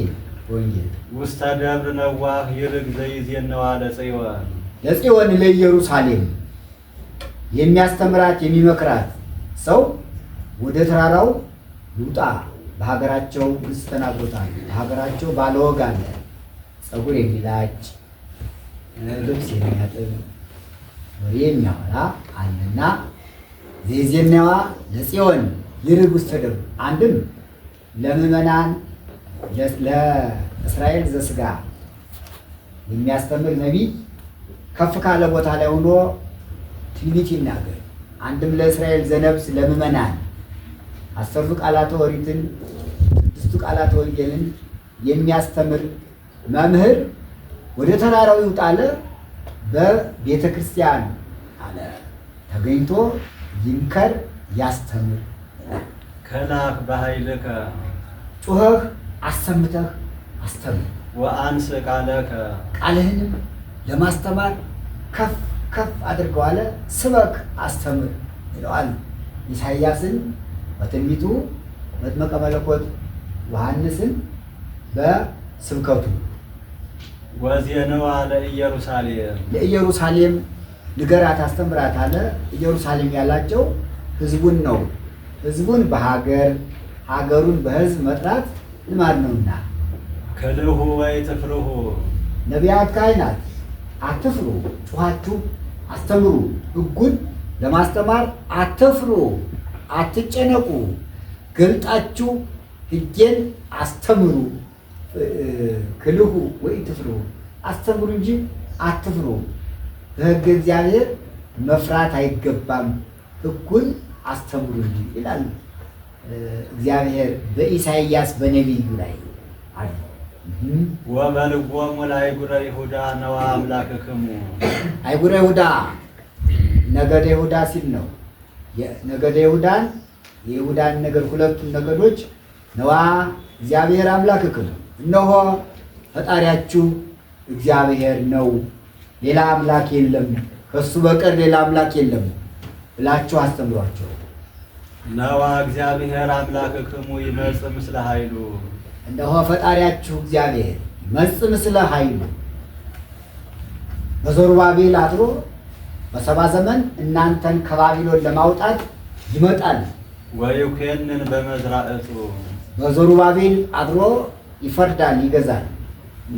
ወንጌል ውስተ ደብር ነዋህ ይርግ ዘይዜነዋ ለጽዮን ለጽዮን ለኢየሩሳሌም የሚያስተምራት የሚመክራት ሰው ወደ ተራራው ይውጣ። በሀገራቸው ግስ ተናግሮታል። በሀገራቸው ባለወግ አለ፣ ፀጉር የሚላጭ ልብስ የሚያጥብ ወሬ የሚያወራ አለና ዘይዜነዋ ለጽዮን ይርግ ውስተ ደብር። አንድም ለምዕመናን ለእስራኤል ዘሥጋ የሚያስተምር ነቢይ ከፍ ካለ ቦታ ላይ ሆኖ ትንቢት ይናገር። አንድም ለእስራኤል ዘነብስ ለምዕመናን 10ቱ ቃላተ ኦሪትን 6ቱ ቃላተ ወንጌልን የሚያስተምር መምህር ወደ ተራራው ይውጣ አለ። በቤተ ክርስቲያን አለ ተገኝቶ ይምከር ያስተምር። ከላክ በኃይልከ ጩኸህ አሰምተህ አስተምር። ወአንስ ቃለከ ቃልህንም ለማስተማር ከፍ ከፍ አድርገው አለ። ስበክ አስተምር ይለዋል። ኢሳይያስን በትንቢቱ መጥምቀ መለኮት ዮሐንስን በስብከቱ ወዜነዋ ለኢየሩሳሌም ለኢየሩሳሌም ንገራት አስተምራት አለ። ኢየሩሳሌም ያላቸው ህዝቡን ነው። ህዝቡን በሀገር ሀገሩን በህዝብ መጥራት ልማድ ነውና ክልሁ ወይ ትፍርሁ ነቢያት ካህናት አትፍሩ፣ ጩኻችሁ አስተምሩ። ህጉን ለማስተማር አትፍሩ፣ አትጨነቁ፣ ገልጣችሁ ህጌን አስተምሩ። ክልሁ ወይ ትፍሩ አስተምሩ እንጂ አትፍሩ። በህገ እግዚአብሔር መፍራት አይገባም፣ ህጉን አስተምሩ እንጂ ይላል እግዚአብሔር በኢሳይያስ በነቢዩ ላይ አለ። ወበልጎሙ ለአይጉረ ይሁዳ ነዋ አምላክክሙ አይጉረ ይሁዳ ነገደ ይሁዳ ሲል ነው። ነገደ ይሁዳን የይሁዳን ነገድ ሁለቱን ነገዶች ነዋ እግዚአብሔር አምላክክሙ እነሆ ፈጣሪያችሁ እግዚአብሔር ነው፣ ሌላ አምላክ የለም፣ ከሱ በቀር ሌላ አምላክ የለም ብላችሁ አስተምሯቸው። ነዋ እግዚአብሔር አምላክክሙ ይመጽእ ምስለ ኃይሉ እነሆ ፈጣሪያችሁ እግዚአብሔር ይመጽእ ምስለ ኃይሉ በዘሩባቤል አድሮ በሰባ ዘመን እናንተን ከባቢሎን ለማውጣት ይመጣል። ወይኮንን በመዝራእቱ በዘሩባቤል አድሮ ይፈርዳል፣ ይገዛል።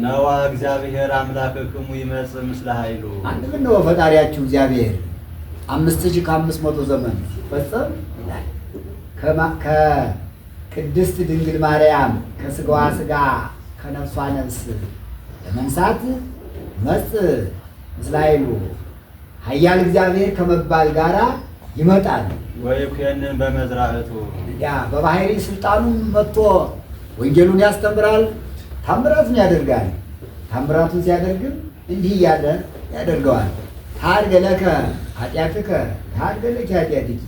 ነዋ እግዚአብሔር አምላክክሙ ይመጽእ ምስለ ኃይሉ አንድም ነው ፈጣሪያችሁ እግዚአብሔር 5500 ዘመን ሲፈጸም ይላል ከቅድስት ድንግል ማርያም ከስጋዋ ስጋ ከነፍሷ ነፍስ ለመንሳት ይመጽእ ምስለ ኃይሉ ኃያል እግዚአብሔር ከመባል ጋራ ይመጣል። ወይኮንን በመዝራእቱ ያ በባህሪ ስልጣኑም መጥቶ ወንጌሉን ያስተምራል፣ ታምራቱን ያደርጋል። ታምራቱን ሲያደርግም እንዲህ እያለ ያደርገዋል። ታርገ ለከ ኃጢአትከ ታርገ ለኪ ኃጢአትኪ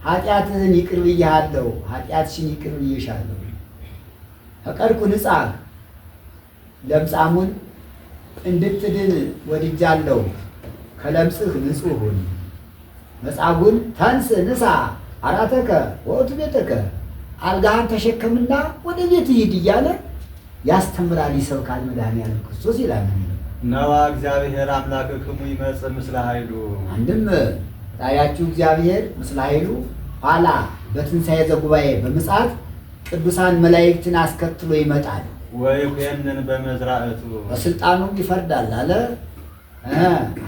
ኃጢአትህን ይቅር ብዬሃለሁ፣ ኃጢአትሽን ይቅር ብዬሻለሁ። ፈቀድኩ ንጻሕ ለምጻሙን እንድትድን ወድጃለሁ፣ ከለምጽህ ንጹሕ ሁን። መጻጉዕን ተንስ ንሳ አራተከ ወእቱ ቤተከ አልጋህን ተሸከምና ወደ ቤት ሂድ እያለ ያስተምራል፣ ይሰብካል መድኃኒዓለም ክርስቶስ ይላል። ነዋ እግዚአብሔር አምላክክሙ ይመጽእ ምስለ ኃይሉ አንድም ፈጣሪያችሁ እግዚአብሔር ምስለ ኃይሉ ኋላ በትንሣኤ ዘጉባኤ በምጽአት ቅዱሳን መላእክትን አስከትሎ ይመጣል። ወይኮንን በመዝራእቱ በስልጣኑም ይፈርዳል አለ።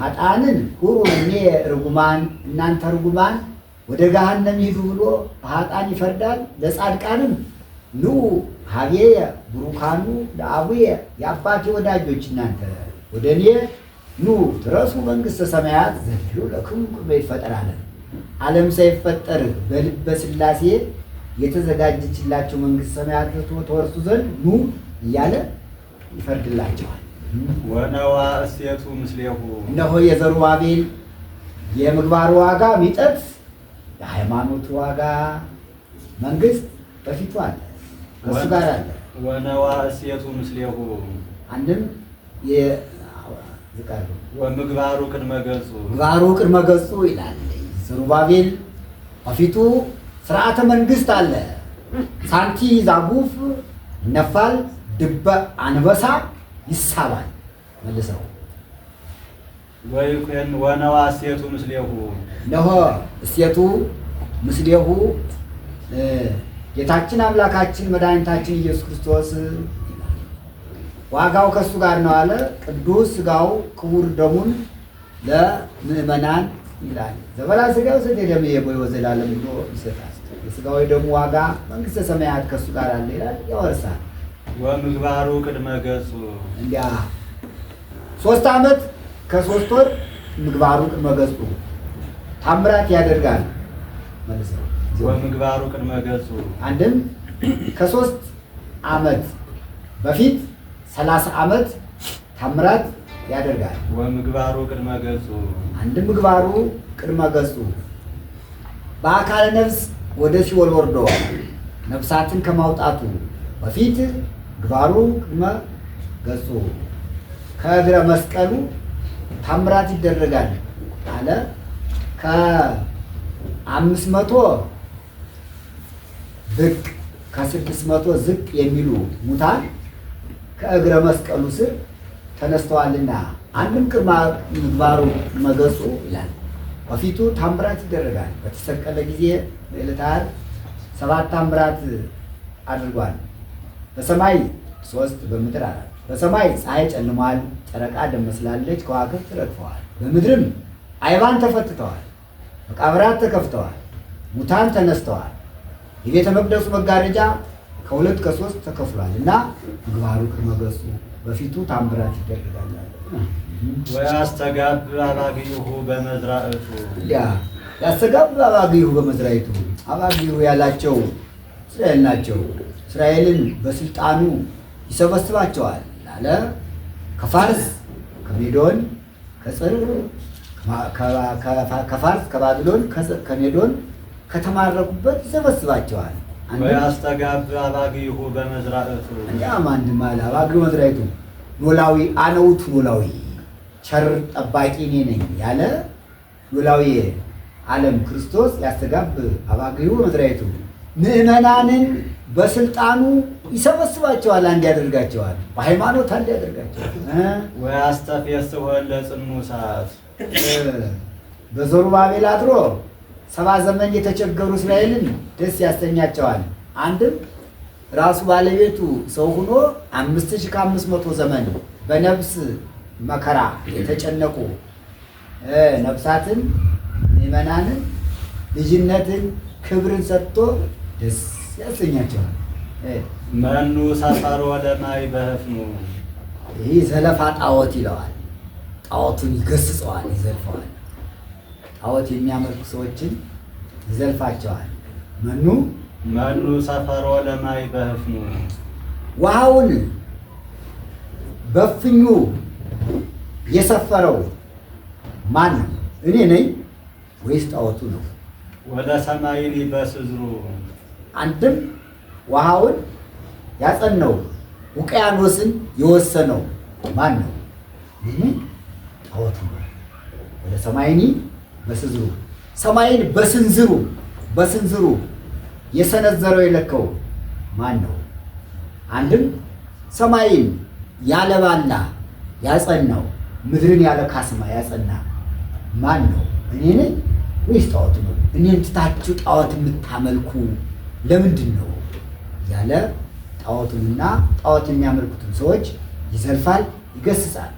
ኃጥአንን ሁሩ እኔ ርጉማን እናንተ ርጉማን ወደ ገሃነም ሂዱ ብሎ በኃጥአን ይፈርዳል። ለጻድቃንም ኑ ሀቤየ ቡሩካኑ ለአቡየ የአባቴ ወዳጆች እናንተ ወደ እኔ ኑ ትረሱ መንግሥተ ሰማያት ዘድሉ ለክሙ ቅድመ ይፈጠር አለ። ዓለም ሳይፈጠር በልበ ሥላሴ የተዘጋጀችላቸው መንግሥተ ሰማያት ተወርሱ ዘንድ ኑ እያለ ይፈርድላቸዋል። ወነዋ እሴቱ ምስሌሁ እነሆ የዘሩባቤል የምግባሩ ዋጋ ሚጠት የሃይማኖቱ ዋጋ መንግስት በፊቱ አለ፣ ከእሱ ጋር አለ። ወነዋ እሴቱ ምስሌሁ አንድም ወምግባሩ ቅድመ ገጹ ምግባሩ ቅድመ ገጹ ይላል። ዘሩባቤል በፊቱ ስርዓተ መንግስት አለ። ሳንቲ ዛጉፍ ይነፋል፣ ድበ አንበሳ ይሳባል። መልሰው ወይኮን ወነዋ እሴቱ ምስሌሁ እነሆ እሴቱ ምስሌሁ ጌታችን አምላካችን መድኃኒታችን ኢየሱስ ክርስቶስ ዋጋው ከእሱ ጋር ነው አለ። ቅዱስ ሥጋው ክቡር ደሙን ለምእመናን ይላል። ዘበላ ሥጋው ስጋ ደሙ የቦይ ወዘላለም ብሎ ይሰጣል። የሥጋው ደሙ ዋጋ መንግሥተ ሰማያት ከእሱ ጋር አለ ይላል፣ ያወርሳል። ወምግባሩ ቅድመ ገጹ እንዲያ 3 ዓመት ከ3 ወር ምግባሩ ቅድመ ገጹ ታምራት ያደርጋል። መልሰው ወምግባሩ ቅድመ ገጹ አንድም ከ3 ዓመት በፊት 30 ዓመት ታምራት ያደርጋል። ወምግባሩ ቅድመ ገጹ አንድ ምግባሩ ቅድመ ገጹ በአካለ ነፍስ ወደ ሲኦል ወርዶ ነፍሳትን ከማውጣቱ በፊት ምግባሩ ቅድመ ገጹ ከእግረ መስቀሉ ታምራት ይደረጋል አለ። ከ500 ዝቅ ከ600 ዝቅ የሚሉ ሙታን ከእግረ መስቀሉ ስር ተነስተዋልና አንድም ቅድመ ምግባሩ መገጹ ይላል። በፊቱ ታምራት ይደረጋል። በተሰቀለ ጊዜ በዕለተ ዓርብ 7 ታምራት አድርጓል። በሰማይ 3 በምድር 4። በሰማይ ፀሐይ ጨልሟል፣ ጨረቃ ደም መስላለች፣ ከዋክብት ረግፈዋል። በምድርም አይባን ተፈትተዋል፣ መቃብራት ተከፍተዋል፣ ሙታን ተነስተዋል። የቤተ መቅደሱ መጋረጃ ከ2 ከ3 ተከፍሏል እና ምግባሩ ቅድመ ገጹ በፊቱ ታምራት ይደረጋል። ወያስተጋብ አባግይሁ በመዝራእቱ ያስተጋብ አባግይሁ በመዝራእቱ አባግይሁ ያላቸው እስራኤል ናቸው። እስራኤልን በስልጣኑ ይሰበስባቸዋል አለ። ከፋርስ ከሜዶን ከጽር ከፋርስ ከባቢሎን ከሜዶን ከተማረኩበት ይሰበስባቸዋል። ወያስተጋብ አባግይሁ በመዝራእቱ እንዲያም አንድም አለ አባግይሁ መዝራእቱ ኖላዊ አነውቱ ኖላዊ ቸር ጠባቂ እኔ ነኝ ያለ ኖላዊ ዓለም ክርስቶስ ያስተጋብ አባግይሁ በመዝራእቱ ምእመናንን በስልጣኑ ይሰበስባቸዋል፣ አንድ ያደርጋቸዋል፣ በሃይማኖት አንድ ያደርጋቸዋል። ወያስተፌስሖ ለጽኑሳት በዘሩባቤል አድሮ 70 ዘመን የተቸገሩ እስራኤልን ደስ ያሰኛቸዋል። አንድም ራሱ ባለቤቱ ሰው ሆኖ 5500 ዘመን በነፍስ መከራ የተጨነቁ ነፍሳትን ምእመናንን ልጅነትን ክብርን ሰጥቶ ደስ ያሰኛቸዋል። መኑ ሰፈሮ ለማይ በህፍኑ ይህ ዘለፋ ጣዖት ይለዋል። ጣዖቱን ይገስጸዋል፣ ይዘልፈዋል። ጣዖት የሚያመልኩ ሰዎችን ይዘልፋቸዋል። መኑ ሰፈሮ ለማይ በህፍኑ ውሃውን በፍኙ የሰፈረው ማን ነው? እኔ ነኝ ወይስ ጣዖቱ ነው? ወደ ሰማይኒ በስዝሩ አንድም ውሃውን ያጸነው ውቅያኖስን የወሰነው ማን ነው? ጣዖቱ ነው። ወደ ሰማይኒ በስዝሩ ሰማይን በስንዝሩ የሰነዘረው የለከው ማን ነው? አንድም ሰማይን ያለ ባላ ያጸናው ምድርን ያለ ካስማ ያጸና ማን ነው? እኔ ነኝ ወይስ ጣዖቱ ነው? እኔን ትታችሁ ጣዖት የምታመልኩ ለምንድን ነው? ያለ ጣዖቱንና ጣዖት የሚያመልኩትን ሰዎች ይዘልፋል፣ ይገስጻል።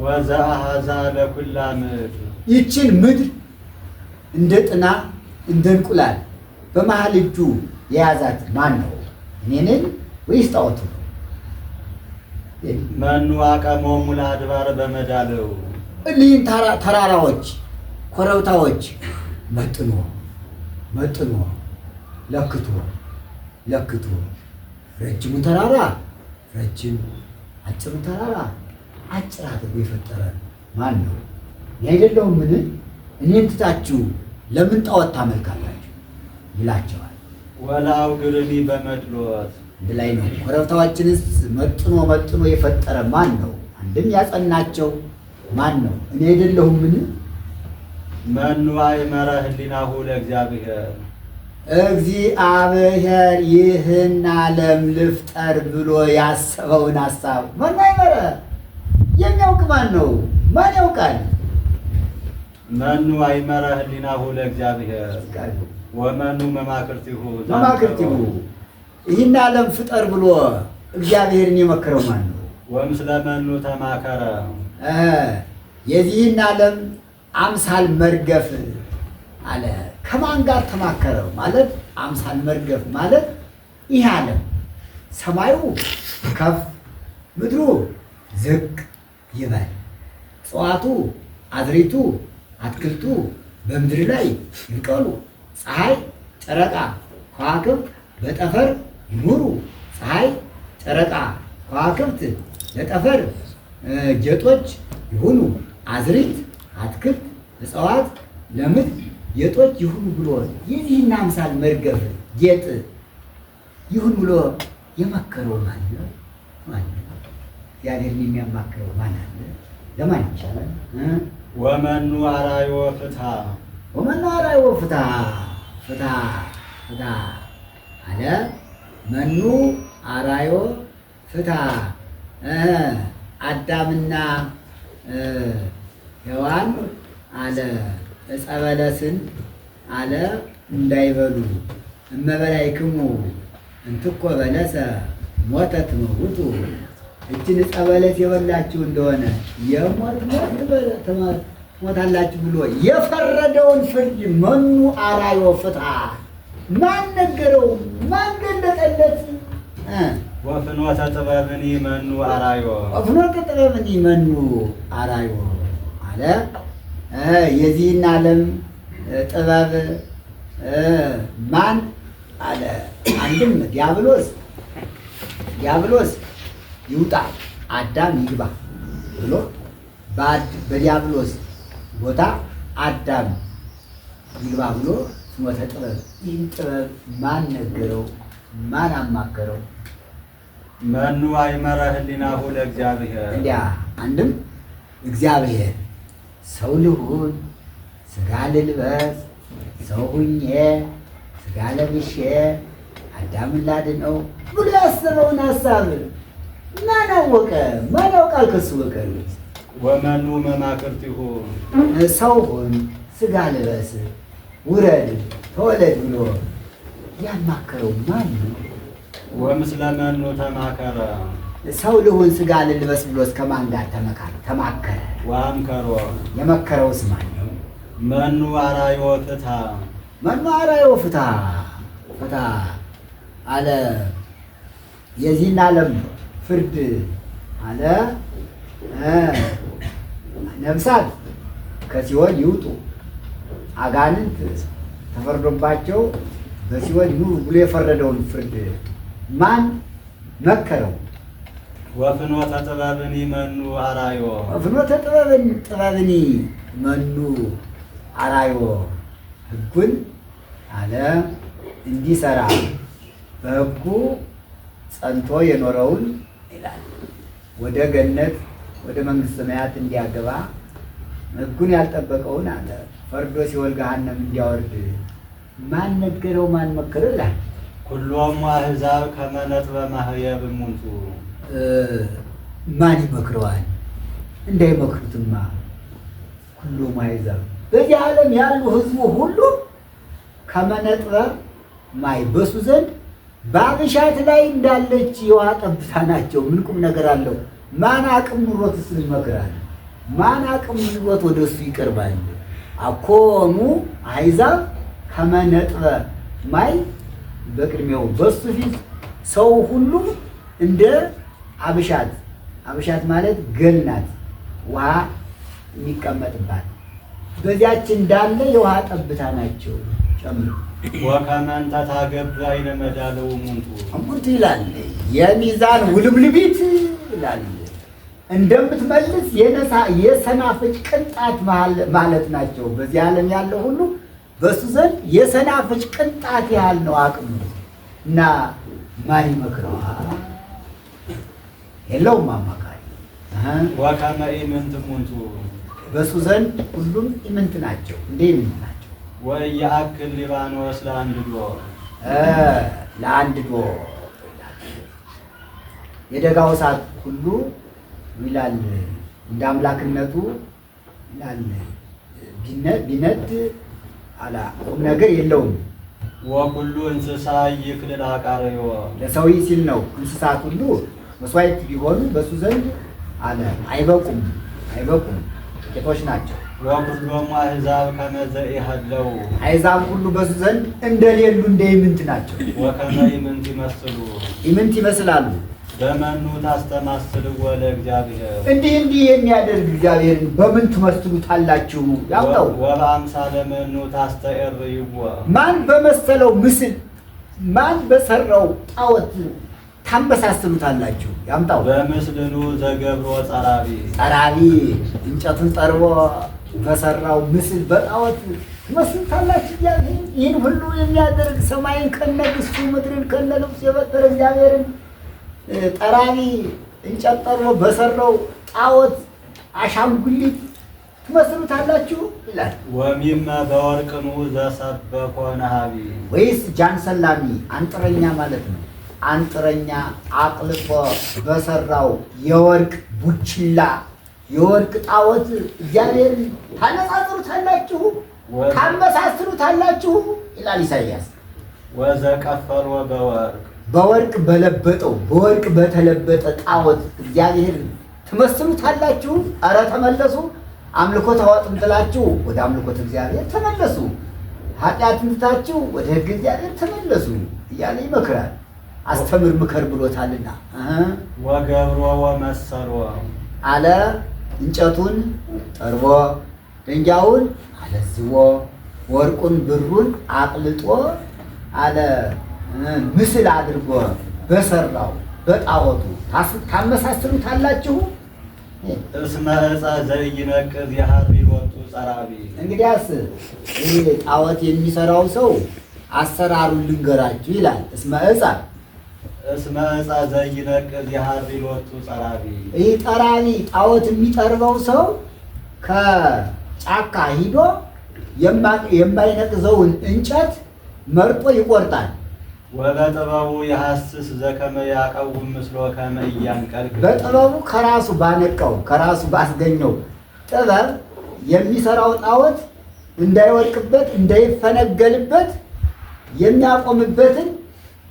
ወዘአኀዛ ለኩላ ምድር ይችን ምድር እንደ ጥና እንደ እንቁላል በመሃል እጁ የያዛት ማን ነው? እኔ ነኝ ወይስ ጣዖቱ ነው? መኑ አቀሞሙ ለአድባር በመዳለው እሊህን ተራራዎች ኮረብታዎች መጥኖ ለክቶ ረጅሙ ተራራ ረጅም፣ አጭሩ ተራራ አጭር አድርጎ የፈጠረ ማን ነው? እኔ አይደለሁም? ምን እኔን ትታችሁ ለምን ጣዖት ታመልካላችሁ? ይላቸዋል። ወለአውግርኒ በመድሎት አንድ ላይ ነው። ኮረብታዎችንስ መጥኖ የፈጠረ ማን ነው? አንድም ያጸናቸው ማን ነው? እኔ አይደለሁም? ምን መኑ አእመረ ህሊናሁ ለእግዚአብሔር እግዚአብሔር ይህን ዓለም ልፍጠር ብሎ ያሰበውን ሀሳብ ማን አይመረ? የሚያውቅ ማን ነው? ማን ያውቃል? መኑ አእመረ ህሊናሁ ለእግዚአብሔር ወመኑ መማክርቲሁ ይህን ዓለም ፍጠር ብሎ እግዚአብሔርን የመከረው ማን ነው? ወምስለ መኑ ተማከረ የዚህን ዓለም አምሳል መርገፍ አለ። ከማን ጋር ተማከረው? ማለት አምሳል መርገፍ ማለት ይህ ዓለም ሰማዩ ከፍ ምድሩ ዝቅ ይበል፣ እጽዋቱ አዝሪቱ አትክልቱ በምድር ላይ ይብቀሉ፣ ፀሐይ ጨረቃ ከዋክብት በጠፈር ይኑሩ፣ ፀሐይ ጨረቃ ከዋክብት ለጠፈር ጌጦች ይሁኑ፣ አዝርዕት፣ አትክልት፣ እጽዋት፣ ለምድር ጌጦች ይሁኑ ብሎ የዚህን አምሳል መርገፍ ጌጥ ይሁን ብሎ የመከረው ማን ነው? እግዚአብሔርን የሚያማክረው ማን አለ? ለማን ይቻላል? ወመኑ አርአዮ ፍትሐ ወመኑ አርአዮ ፍትሐ ፍትሐ ፍትሐ አለ። መኑ አርአዮ ፍትሐ አዳምና ሔዋን አለ ዕፀ በለስን አለ እንዳይበሉ እመበላይክሙ እንትኮ በለሰ ሞተት ትመውቱ። እችን ዕፀ በለስ የበላችሁ እንደሆነ የሞት ሞት ትሞታላችሁ ብሎ የፈረደውን ፍርድ መኑ አርአዮ ፍትሐ ማን ነገረው? ማን ገለጠለት? ወፍኖተ ጥበብኒ መኑ አርአዮ ወፍኖተ ጥበብኒ መኑ አርአዮ አለ። የዚህን ዓለም ጥበብ ማን አለ? አንድም ዲያብሎስ ይውጣ አዳም ይግባ ብሎ በዲያብሎስ ቦታ አዳም ይግባ ብሎ ፍኖተ ጥበብ። ይህን ጥበብ ማን ነገረው? ማን አማከረው? መኑ አእመረ ህሊናሁ ለእግዚአብሔር። እንዲያ አንድም እግዚአብሔር ሰው ልሁን ሥጋ ልልበስ ሰው ሁኜ ሥጋ ለብሼ አዳምን ላድነው ብሎ ያሰበውን ሀሳብ ማን አወቀ? ማን ያውቃል ከሱ በቀር? ወመኑ መማክርቲሁ ሰው ሁን ሥጋ ልበስ ውረድ ተወለድ ብሎ ያማከረው ማን ነው? ወምስለ መኑ ተማከረ ሰው ልሁን ሥጋ ልልበስ ብሎ ከማን ጋር ተማከረ? ወአምከሮ የመከረውስ ማን ነው? መኑ አርአዮ ፍትሐ መኑ አርአዮ ፍትሐ ፍትሐ አለ። የዚህን ዓለም ፍርድ አለ ነፍሳት ከሲኦል ይውጡ፣ አጋንንት ተፈርዶባቸው በሲኦል ይኑሩ ብሎ የፈረደውን ፍርድ ማን መከረው? ወፍኖተ ጥበብኒ መኑ አርአዮ ፍኖተ ጥበብኒ መኑ አርአዮ ሕጉን አለ እንዲሰራ በሕጉ ጸንቶ የኖረውን ይላል ወደ ገነት ወደ መንግሥተ ሰማያት እንዲያገባ ሕጉን ያልጠበቀውን አለ ፈርዶ ሲኦል ገሃነም እንዲያወርድ ማን ነገረው? ማን መከረው ይላል። ኩሎሙ አሕዛብ ከመ ነጥበ ማህየብ እሙንቱ። ማን ይመክረዋል? እንዳይመክሩትማ ኩሎሙ አሕዛብ በዚህ ዓለም ያሉ ሕዝቡ ሁሉ ከመ ነጥበ ማይ በሱ ዘንድ በአብሻት ላይ እንዳለች የውሃ ጠብታ ናቸው። ምን ቁም ነገር አለው? ማን አቅም ኑሮት እሱ ይመክራል? ማን አቅም ኑሮት ወደ እሱ ይቀርባል? አኮኑ አሕዛብ ከመ ነጥበ ማይ በቅድሜው በሱ ፊት ሰው ሁሉ እንደ አብሻት ማለት ገል ናት፣ ውሃ የሚቀመጥባት በዚያች እንዳለ የውሃ ጠብታ ናቸው። ጨምሮ ወከመ እንተ ታገብእ አይነ መዳለው እሙንቱ ይላል። የሚዛን ውልብልቢት ይላል እንደምትመልስ የሰናፍጭ ቅንጣት ማለት ናቸው። በዚህ ዓለም ያለው ሁሉ በሱ ዘንድ የሰናፍጭ ቅንጣት ያህል ነው አቅሙ እና ማን ይመክረዋል? የለውም አማካሪ። ወከመ ኢምንት እሙንቱ በሱ ዘንድ ሁሉም ኢምንት ናቸው። እንደ ኢምንት ናቸው። ወኢያእክል ሊባኖስ ለአንድዶ የደጋው እሳት ሁሉ ይላል እንደ አምላክነቱ ይላል ቢነድ አላ ቁም ነገር የለውም። ወኩሉ እንስሳ ይክልል አቃረዮ ለሰው ሲል ነው። እንስሳት ሁሉ መስዋዕት ቢሆኑ በሱ ዘንድ አለ አይበቁም፣ ጥቂቶች ናቸው። ወኩሎሙ አሕዛብ ከመ ዘኢሀለው አሕዛብ ሁሉ በሱ ዘንድ እንደሌሉ እንደ ኢምንት ናቸው። ወከመ ኢምንት ይመስሉ ኢምንት ይመስላሉ። በመኑ ታስተማስልዎ ለእግዚአብሔር እንዲህ የሚያደርግ እግዚአብሔርን በምን ትመስሉታላችሁ? ያውቀው ወበአምሳለ መኑ ታስተዕርይዎ ማን በመሰለው ምስል ማን በሰራው ጣዖት ታመሳስሉታላችሁ። ያምጣው በምስልኑ ዘገብሮ ጸራቢ ጠራቢ እንጨቱን ጠርቦ በሰራው ምስል በጣዖት ትመስሉታላችሁ። ይህን ሁሉ የሚያደርግ ሰማይን ከነግስቱ ምድርን ከነልብሱ የፈጠረ እግዚአብሔርን ጠራቢ እንጨት ጠርቦ በሰራው ጣዖት አሻንጉሊት ትመስሉታላችሁ ይላል። ወሚመ በወርቅኑ ዘሰበኮ ነሃቢ ወይስ ጃንሰላሚ አንጥረኛ ማለት ነው። አንጥረኛ አቅልጦ በሰራው የወርቅ ቡችላ የወርቅ ጣዖት እግዚአብሔርን ታነጻጽሩታላችሁ፣ ታመሳስሉታላችሁ ይላል ኢሳይያስ። ወዘቀፈሎ በወርቅ በለበጠው በወርቅ በተለበጠ ጣዖት እግዚአብሔርን ትመስሉታላችሁ። ኧረ ተመለሱ። አምልኮተ ጣዖትን ጥላችሁ ወደ አምልኮተ እግዚአብሔር ተመለሱ። ኃጢአትን ትታችሁ ወደ ሕግ እግዚአብሔር ተመለሱ እያለ ይመክራል። አስተምር ምከር ብሎታልና ወገብሮ ወመሰሎ አለ። እንጨቱን ጠርቦ ድንጋዩን አለዝቦ ወርቁን ብሩን አቅልጦ አለ ምስል አድርጎ በሰራው በጣዖቱ ታመሳስሉታላችሁ። እስመ ዕፀ ዘኢይነቅዝ የሐሪ ወጡ ጸራቢ እንግዲያስ ይህ ጣዖት የሚሰራው ሰው አሰራሩን ልንገራችሁ ይላል። እስመ ዕፀ ዘኢይነቅዝ የሐሪ ወጡ ጸራቢ ይህ ጠራቢ ጣዖት የሚጠርበው ሰው ከጫካ ሂዶ የማይነቅዘውን እንጨት መርጦ ይቆርጣል። ወበጥበቡ የሐስስ ዘከመ ያቀውም ምስሎ ከመ ኢያንቀልቅ በጥበቡ ከራሱ ባነቀው ከራሱ ባስገኘው ጥበብ የሚሰራው ጣዖት እንዳይወድቅበት እንዳይፈነገልበት የሚያቆምበትን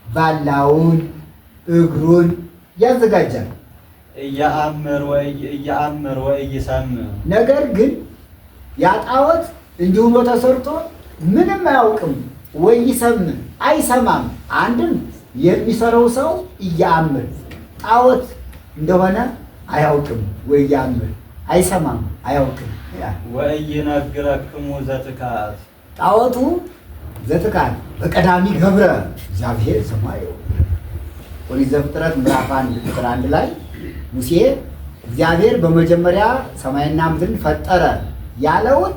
ባላውን እግሩን ያዘጋጃል። እያአምር ወኢይሰምዕ ነገር ግን ያ ጣዖት እንዲሁ ተሰርቶ ምንም አያውቅም ወይ ይሰምዕ አይሰማም። አንድም የሚሰራው ሰው እያአምር ጣዖት እንደሆነ አያውቅም ወይ ያምር አይሰማም አያውቅም። ወኢይነግረክሙ ዘትካት ጣዖቱ ዘትካት በቀዳሚ ገብረ እግዚአብሔር ሰማዩ ኦሪት ዘፍጥረት ምዕራፍ 1 ቁጥር 1 ላይ ሙሴ እግዚአብሔር በመጀመሪያ ሰማይና ምድርን ፈጠረ ያለውን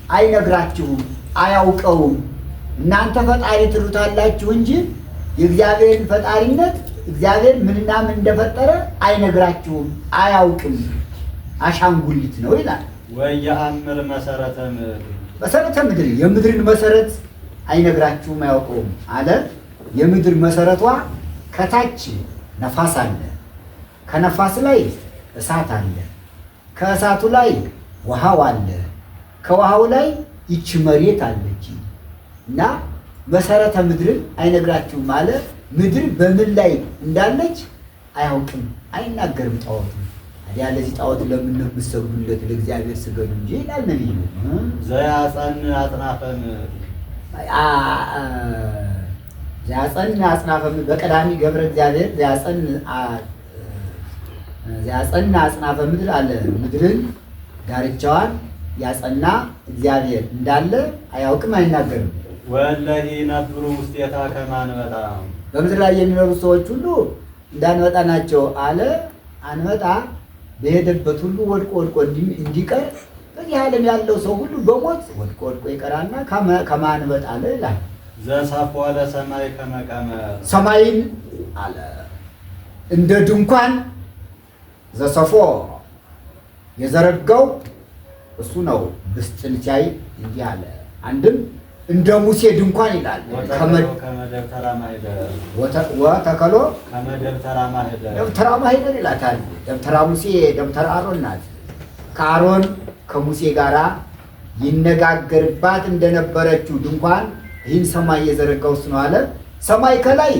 አይነግራችሁም፣ አያውቀውም። እናንተ ፈጣሪ ትሉታላችሁ እንጂ የእግዚአብሔርን ፈጣሪነት እግዚአብሔር ምንና ምን እንደፈጠረ አይነግራችሁም፣ አያውቅም። አሻንጉሊት ነው ይላል። ወየአምር መሰረተ ምድር መሰረተ ምድር የምድርን መሰረት አይነግራችሁም፣ አያውቀውም አለ። የምድር መሰረቷ ከታች ነፋስ አለ፣ ከነፋስ ላይ እሳት አለ፣ ከእሳቱ ላይ ውሃው አለ፣ ከውሃው ላይ ይቺ መሬት አለች እና መሰረተ ምድርን አይነግራችሁም ማለት ምድር በምን ላይ እንዳለች አያውቅም፣ አይናገርም ጣዖቱ። ታዲያ ለዚህ ጣዖት ለምን ነው የምትሰግዱለት? ለእግዚአብሔር ስገዱ እንጂ ይላል ነብዩ። ዘያጸን አጽናፈ ምድር ዘያጸን አጽናፈ ምድር በቀዳሚ ገብረ እግዚአብሔር ዘያጸን አጽናፈ ምድር አለ። ምድርን ዳርቻዋን ያጸና እግዚአብሔር እንዳለ አያውቅም፣ አይናገርም። ወለሂ ነብሩ ውስጤታ ከማንበጣ በምድር ላይ የሚኖሩ ሰዎች ሁሉ እንዳንበጣ ናቸው አለ። አንበጣ በሄደበት ሁሉ ወድቆ እንዲቀር በዚህ ዓለም ያለው ሰው ሁሉ በሞት ወድቆ ይቀራልና ከማንበጣ አለ ይላል። ዘሳፎ ለሰማይ ከመቀመ ሰማይን አለ እንደ ድንኳን ዘሰፎ የዘረጋው እሱ ነው። ብስጥን ሲያይ እንዲህ አለ። አንድም እንደ ሙሴ ድንኳን ይላል። ወተከሎ ደብተራ ማኅደር ይላታል። ደብተራ ሙሴ ደብተራ አሮን ናት። ከአሮን ከሙሴ ጋራ ይነጋገርባት እንደነበረችው ድንኳን ይህን ሰማይ የዘረጋው እሱ ነው አለ። ሰማይ ከላይ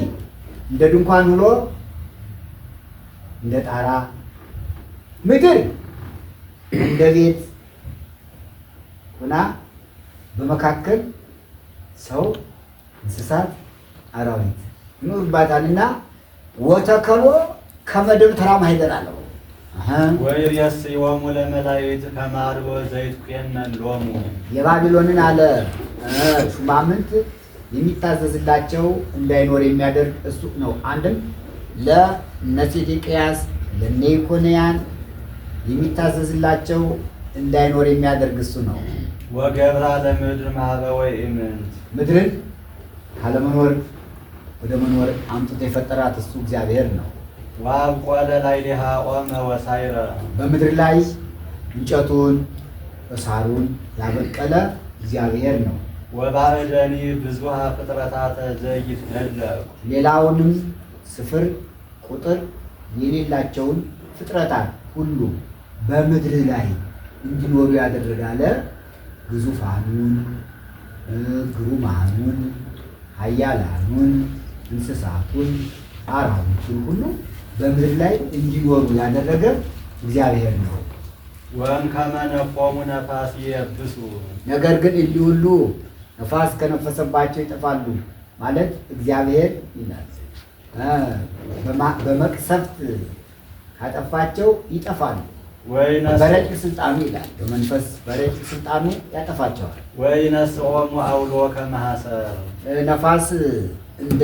እንደ ድንኳን ውሎ እንደ ጣራ፣ ምድር እንደ ቤት ሆና በመካከል ሰው፣ እንስሳት፣ አራዊት ይኖሩባታልና ወተከሎ ከመደብተራ ማኅደር አለው። ወይሬስዮሙ ለመላእክት ከመ አልቦ ዘይትኮነን ሎሙ የባቢሎንን አለ ሹማምንት የሚታዘዝላቸው እንዳይኖር የሚያደርግ እሱ ነው። አንድም ለእነ ሴዴቅያስ ለእነ ኢኮንያን የሚታዘዝላቸው እንዳይኖር የሚያደርግ እሱ ነው። ወገብራ ለምድር ማህበ ወኢምንት ምድርን ካለመኖር ወደ መኖር አምጥቶ የፈጠራት እሱ እግዚአብሔር ነው። ወአብቆለ ላዕሌሃ ኦመ ወሳይረ በምድር ላይ እንጨቱን ሳሩን ያበቀለ እግዚአብሔር ነው። ወባዕደኒ ብዙሃ ፍጥረታተ ዘይትደለቁ ሌላውንም ስፍር ቁጥር የሌላቸውን ፍጥረታት ሁሉ በምድር ላይ እንዲኖሩ ያደረጋለ ግዙፋኑን፣ ግሩማኑን፣ ኃያላኑን፣ እንስሳቱን፣ አራዊቱን ሁሉ በምድር ላይ እንዲኖሩ ያደረገ እግዚአብሔር ነው። ወእምከመ ነፎሙ ነፋስ ይየብሱ ነገር ግን እንዲህ ሁሉ ነፋስ ከነፈሰባቸው ይጠፋሉ ማለት እግዚአብሔር ይላል። በመቅሰፍት ካጠፋቸው ይጠፋሉ። በረቂቅ ስልጣኑ ይላል። በመንፈስ በረቂቅ ስልጣኑ ያጠፋቸዋል። ወይነስኦሙ አውሎ ከመ ሐሰር ነፋስ እንደ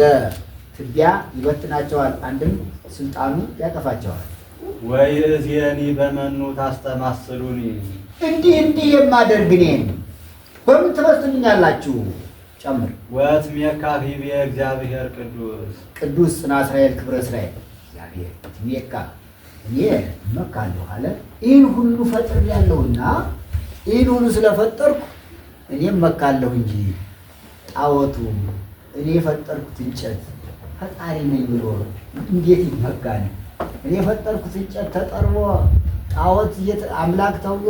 ትቢያ ይበትናቸዋል። አንድም ስልጣኑ ያጠፋቸዋል። ወይእዜኒ በመኑ ታስተማስሉኒ እንዲህ የማደርግ እኔን በምን ትመስሉኛላችሁ? ጨምር ወትሜካ ሂቤ እግዚአብሔር ቅዱስ ጽና እስራኤል ክብረ እስራኤል እግዚአብሔር ትሜካ እኔ እመካለሁ አለ። ይህን ሁሉ ፈጥሬያለሁና ይህን ሁሉ ስለፈጠርኩ እኔ እመካለሁ እንጂ ጣዖቱ እኔ የፈጠርኩት እንጨት ፈጣሪ ነኝ ብሎ እንዴት ይመካል? እኔ የፈጠርኩት እንጨት ተጠርቦ ጣዖት አምላክ ተብሎ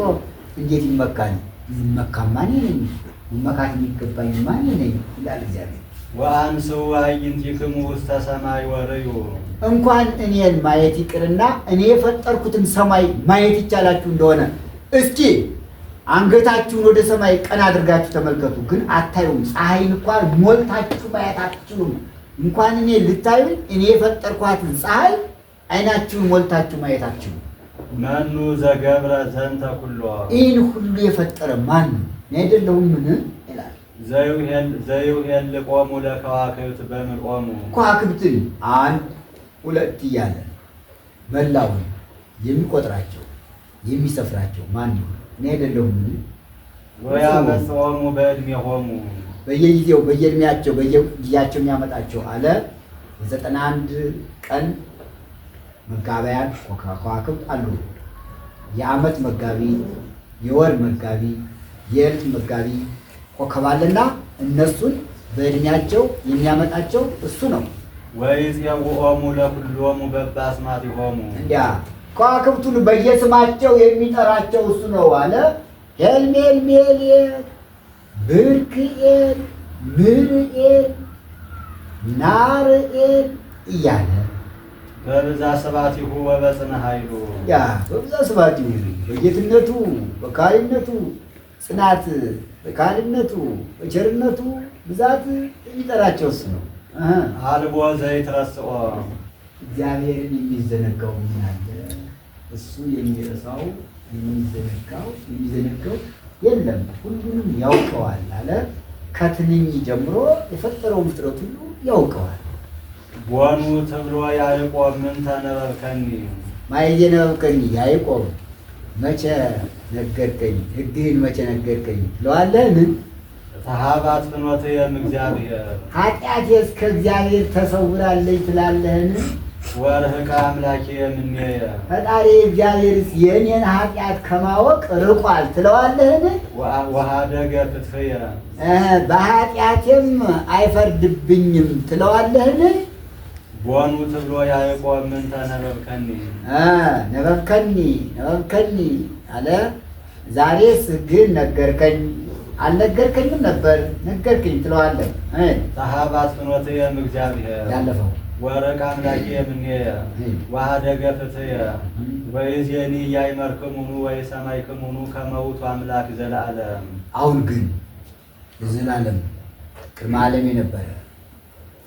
እንዴት ይመካል? ይመካማ እኔ ነኝ፣ መመካት የሚገባኝ ማን ነኝ ይላል እግዚአብሔር። ወአንሥኡ አዕይንቲክሙ ውስተ ሰማይ ወርዩ እንኳን እኔን ማየት ይቅርና እኔ የፈጠርኩትን ሰማይ ማየት ይቻላችሁ እንደሆነ እስኪ አንገታችሁን ወደ ሰማይ ቀና አድርጋችሁ ተመልከቱ። ግን አታዩም። ፀሐይን እንኳን ሞልታችሁ ማየት አትችሉም። እንኳን እኔ ልታዩኝ እኔ የፈጠርኳትን ፀሐይ አይናችሁን ሞልታችሁ ማየት አትችሉም። መኑ ዘገብረ ዘንተ ኩሎ ይህን ሁሉ የፈጠረ ማን ነው? እኔ አይደለሁም? ምን ይላል? ዘይውሄልቆሙ ለከዋክብት በምልቆሙ ከዋክብትን አንድ ሁለት እያለ መላውን የሚቆጥራቸው የሚሰፍራቸው ማን ነው? እኔ አይደለሁም? ወያበጽሖሙ በዕድሜሆሙ በየጊዜው በየእድሜያቸው በየጊዜያቸው የሚያመጣቸው አለ። የ91 ቀን መጋቢያን ከዋክብት አሉ። የዓመት መጋቢ፣ የወር መጋቢ፣ የዕለት መጋቢ ኮከብ አለና እነሱን በእድሜያቸው የሚያመጣቸው እሱ ነው። ወይፄውኦሙ ለኩሎሙ በበአስማቲሆሙ እንዲያ ከዋክብቱን በየስማቸው የሚጠራቸው እሱ ነው አለ። ሄልሜልሜልኤል፣ ብርክኤል፣ ምርኤል፣ ናርኤል እያለ በብዛት ስብሐቲሁ ወበጽንዕ ኃይሉ ያ በብዛት ስብሐቲሁ በጌትነቱ በካህሊነቱ ጽናት በካህሊነቱ በቸርነቱ ብዛት የሚጠራቸው እሱ ነው። አልቦ ዘይትረስኦ እግዚአብሔርን የሚዘነጋው ምን አለ? እሱ የሚረሳው የሚዘነጋው የለም። ሁሉንም ያውቀዋል አለ። ከትንኝ ጀምሮ የፈጠረውን ፍጥረት ሁሉ ያውቀዋል። ቦኑ ተብሎ ያዕቆብ ምን ተነበብከኒ ማየየ ነበብከኒ ያዕቆብ መቼ ነገርከኝ? ሕግህን መቼ ነገርከኝ ትለዋለህን? ተሃባት ፍኖትየ እምእግዚአብሔር ኃጢአቴስ ከእግዚአብሔር ተሰውራለች ትላለህን? ወርህቀ አምላኬየ እምኔየ ፈጣሪ እግዚአብሔርስ የእኔን ኃጢአት ከማወቅ ርቋል ትለዋለህን? ወኀደገ ፍትሕየ በኃጢአቴም አይፈርድብኝም ትለዋለህን? ቦኑ ተብሎ ያዕቆብ ምን ተነበብከኒ ነበብከኒ አለ። ዛሬስ ሕግህን ነገርከኝ። አልነገርከኝም ነበር ነገርከኝ ትለዋለህ። ተሃባት ፍኖትየ እምእግዚአብሔር ያለፈው ወርህቀ አምላኬየ እምኔየ ወኀደገ ፍትሕየ ወይእዜኒ ኢያእመርክሙኑ ወኢሰማዕክሙኑ ከመ ውእቱ አምላክ ዘለዓለም። አሁን ግን የዘላለም ቅድመ ዓለም የነበረ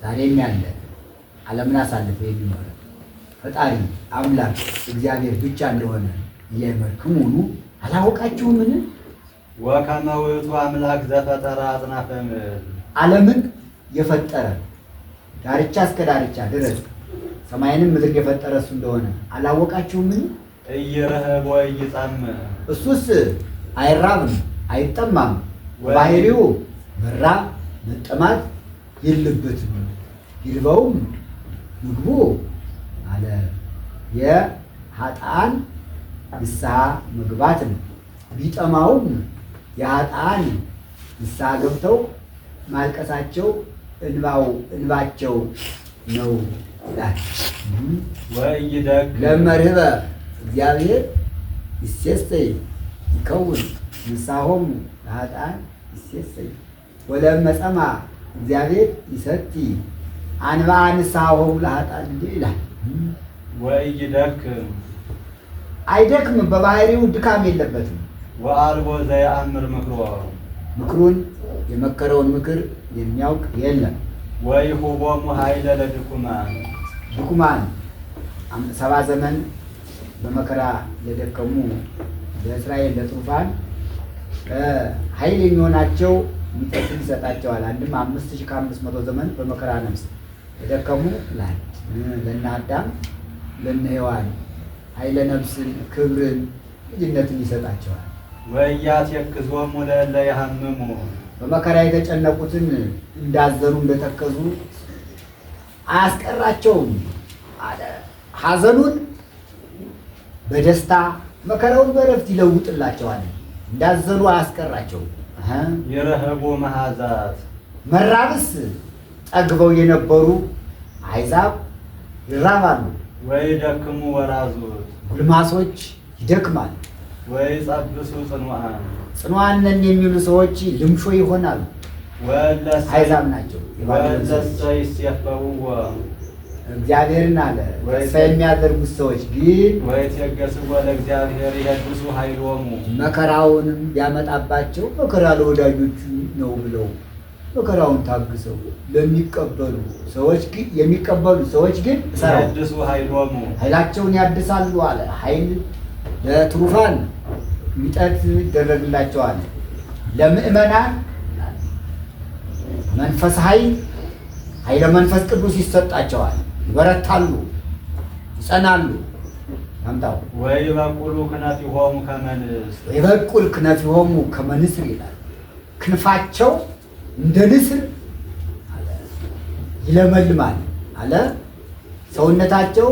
ዛሬም ያለ ዓለምን አሳልፎ የሚኖር ፈጣሪ አምላክ እግዚአብሔር ብቻ እንደሆነ ኢያእመርክሙኑ አላወቃችሁምን? ወከመ ውእቱ አምላክ ዘፈጠረ አጽናፈ ምድር ዓለምን የፈጠረ ዳርቻ እስከ ዳርቻ ድረስ ሰማይንም ምድር የፈጠረ እሱ እንደሆነ አላወቃችሁምን? ኢይርህብ ወኢይጸምዕ እሱስ አይራብም አይጠማም፣ ባህሪው መራብ መጠማት የለበትም። ይርበውም ምግቡ አለ የኃጥአን ንስሐ መግባት ነው። ቢጠማውም የኃጥአን ንስሐ ገብተው ማልቀሳቸው እንባቸው ነው ይላል። ወኢይደግ ለመርህበ እግዚአብሔር ይሴሰይ ይከውን ንስሐሆሙ ለኃጥአን ይሴሰይ ወለመጸማ እግዚአብሔር ይሰቲ አንብአ ንስሐሆሙ ለኃጥአን እንዲህ ይላል። ወኢይደክም አይደክምም፣ በባህሪው ድካም የለበትም። ወአልቦ ዘየአምር ምክሮ ምክሩን የመከረውን ምክር የሚያውቅ የለም። ወይሁቦሙ ኃይለ ለድኩማን ድኩማን 70 ዘመን በመከራ ለደከሙ ለእስራኤል ለጡፋን ኃይል የሚሆናቸው ሚጠትን ይሰጣቸዋል። አንድም 5500 ዘመን በመከራ ነፍስ የደከሙ ላይ ለእነ አዳም ለእነ ሔዋን ኃይለ ነፍስን ክብርን ልጅነትን ይሰጣቸዋል። ወኢያትየክዞሙ ለእለ ይሃምሙ በመከራ የተጨነቁትን እንዳዘኑ እንደተከዙ አያስቀራቸውም አለ። ሐዘኑን በደስታ መከራውን በረፍት ይለውጥላቸዋል። እንዳዘኑ አያስቀራቸውም። ይርህቡ መሃዛት መራብስ ጠግበው የነበሩ አሕዛብ ይራባሉ። ወይደክሙ ወራዙት ጉልማሶች ይደክማል። ወይጸብሱ ጽኑዓን ጽኑዓን ነን የሚሉ ሰዎች ልምሾ ይሆናሉ። አሕዛብ ናቸው። ወለሰ ይሴፈውዎ እግዚአብሔርን አለ ተስፋ የሚያደርጉት ሰዎች ግን ወይትየገሥዎ ለእግዚአብሔር ይሄድሱ ኃይሎሙ መከራውንም ቢያመጣባቸው መከራ ለወዳጆቹ ነው ብለው መከራውን ታግሰው ለሚቀበሉ ሰዎች ግን ይሄድሱ ኃይሎሙ ኃይላቸውን ያድሳሉ አለ። ኃይል ለትሩፋን ሚጠት ይደረግላቸዋል። ለምእመናን መንፈስ ኃይለ መንፈስ ቅዱስ ይሰጣቸዋል። ይበረታሉ፣ ይጸናሉ። ያምጣው ወይበቁሉ ክነፊሆሙ ከመ ንስር ወይበቁል ክነፊሆሙ ከመ ንስር ይላል። ክንፋቸው እንደ ንስር አለ ይለመልማል አለ። ሰውነታቸው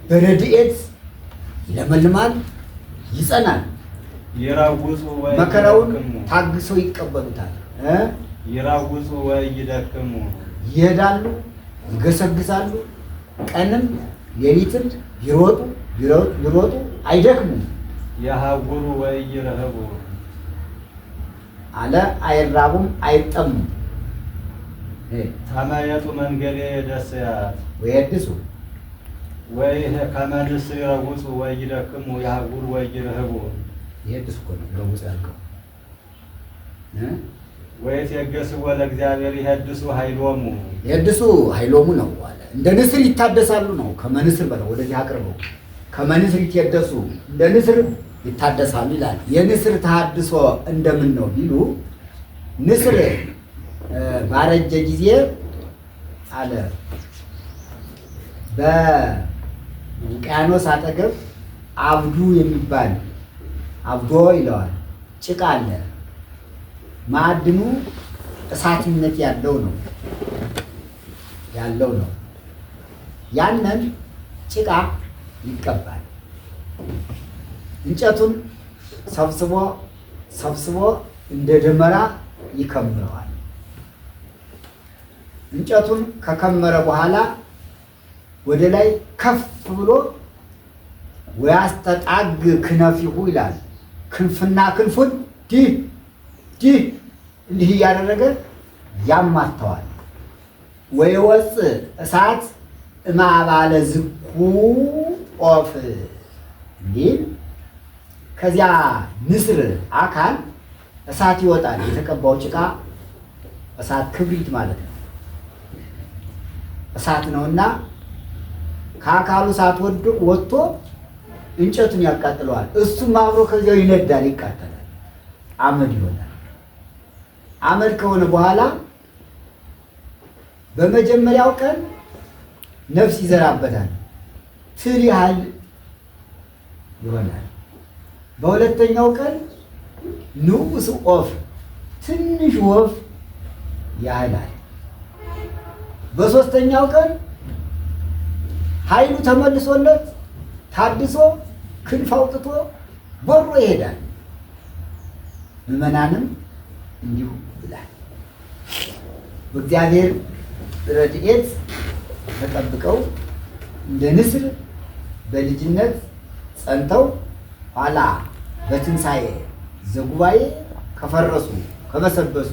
በረድኤት ይለመልማል፣ ይጸናል። ይራውጹ መከራውን ታግሰው ይቀበሉታል። ይራውጹ ወኢይደክሙ ይሄዳሉ፣ ይገሰግሳሉ። ቀንም ሌሊትም ቢሮጡ አይደክሙም። የሀጉሩ ወኢይርህቡ አለ። አይራቡም፣ አይጠሙም። ተመየጡ መንገሌ ደስያት ወየድሱ ከመ ንስር ይረውጹ ወኢይደክሙ የሀጉሩ ወኢይርህቡ ይሄድሱ እኮ ነው ይረውጹ ያልከው። ወይትየገሥዎ ለእግዚአብሔር ይሄድሱ ኃይሎሙ ይሄድሱ ኃይሎሙ ነው አለ። እንደ ንስር ይታደሳሉ ነው። ከመ ንስር በለው ወደዚህ አቅርበው። ከመ ንስር ይትየደሱ እንደ ንስር ይታደሳሉ ይላል። የንስር ተሐድሶ እንደምን ነው ቢሉ ንስር ባረጀ ጊዜ አለ በውቅያኖስ አጠገብ አብዱ የሚባል አብዶ ይለዋል ጭቃ አለ። ማዕድኑ እሳትነት ያለው ነው። ያንን ጭቃ ይቀባል። እንጨቱን ሰብስቦ እንደ ደመራ ይከምረዋል። እንጨቱን ከከመረ በኋላ ወደ ላይ ከፍ ብሎ ወያስተጣግ ክነፊሁ ይላል። ክንፍና ክንፉን እንዲህ እያደረገ ያማተዋል። ወይወፅ እሳት እማባለ ዝኩ ኦፍ እንዲህ ከዚያ ንስር አካል እሳት ይወጣል። የተቀባው ጭቃ እሳት ክብሪት ማለት ነው። እሳት ነውና ከአካሉ እሳት ወጥቶ እንጨቱን ያቃጥለዋል። እሱም አብሮ ከዚያው ይነዳል፣ ይቃጠላል፣ አመድ ይሆናል። አመድ ከሆነ በኋላ በመጀመሪያው ቀን ነፍስ ይዘራበታል፣ ትል ያህል ይሆናል። በሁለተኛው ቀን ንዑስ ኦፍ ትንሽ ወፍ ያህላል። በሶስተኛው ቀን ኃይሉ ተመልሶለት ታድሶ ክንፍ አውጥቶ በሮ ይሄዳል። ምዕመናንም እንዲሁ ይላል። በእግዚአብሔር ረድኤት ተጠብቀው እንደ ንስር በልጅነት ጸንተው ኋላ በትንሣኤ ዘጉባኤ ከፈረሱ ከበሰበሱ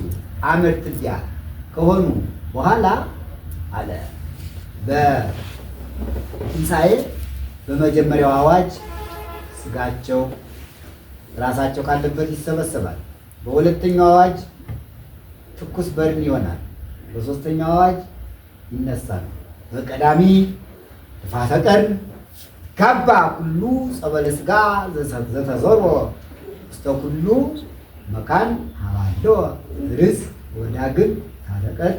አመድ ትቢያ ከሆኑ በኋላ አለ በትንሣኤ በመጀመሪያው አዋጅ ስጋቸው ራሳቸው ካለበት ይሰበሰባል። በሁለተኛው አዋጅ ትኩስ በድን ይሆናል። በሶስተኛው አዋጅ ይነሳል። በቀዳሚ ጥፋተ ቀርን ጋባ ኩሉ ጸበለ ስጋ ዘተዘሮ ውስተ ኩሉ መካን ሀባሎ ርዝ ወዳግም ታረቀት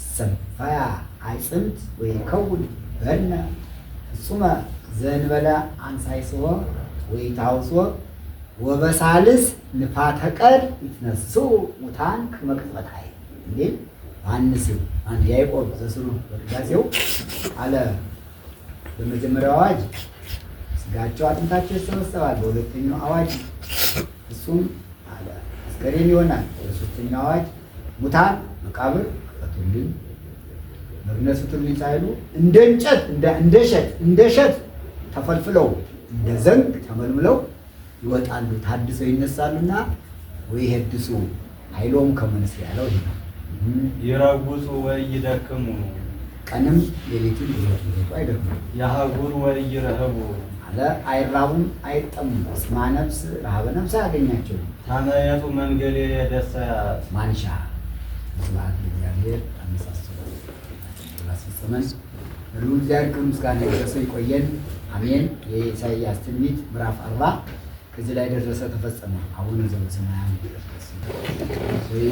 ሰፋያ አይጽምት ወይ ከውን በነ ፍጹመ ዘንበለ አንሳይስዎ ወይ ታውሶ ወበሳልስ ንፋተ ቀር ይትነሱ ሙታን ከመቅጽበታይ እንዴት ዮሐንስ አንድ ያዕቆብ ዘስሩ በቅዳሴው አለ። በመጀመሪያው አዋጅ ስጋቸው አጥንታቸው ይሰበሰባል። በሁለተኛው አዋጅ እሱም አለ አስከሬን ይሆናል። በሶስተኛው አዋጅ ሙታን መቃብር ክፈቱልኝ መግነዙ ትልኝ ሳይሉ እንደ እንጨት እንደ እሸት ተፈልፍለው እንደ ዘንግ ተመልምለው ይወጣሉ፣ ታድሰው ይነሳሉና ወይ ሄድሱ ኃይሎም ከመንስ ያለው ይሄ ነው። ይረጉጹ ወይ ይደክሙ ቀንም ሌሊቱን ይወጡ አይደክሙ። ያሃጉሩ ወይ ይረህቡ አለ አይራቡም አይጠሙም። እስማ ነፍስ ረሃበ ነፍስ አያገኛቸው። ታመየቱ መንገሌ ደሰያ ማንሻ ስብሐት ለእግዚአብሔር አመሳሰሉ ስላስፈጸመን ሁሉ እግዚአብሔር ክብር ምስጋና ይድረሰው። ይቆየን። አሜን። የኢሳይያስ ትንቢት ምዕራፍ 40 ከዚህ ላይ ደረሰ፣ ተፈጸመ። አቡነ ዘበሰማያት ወይ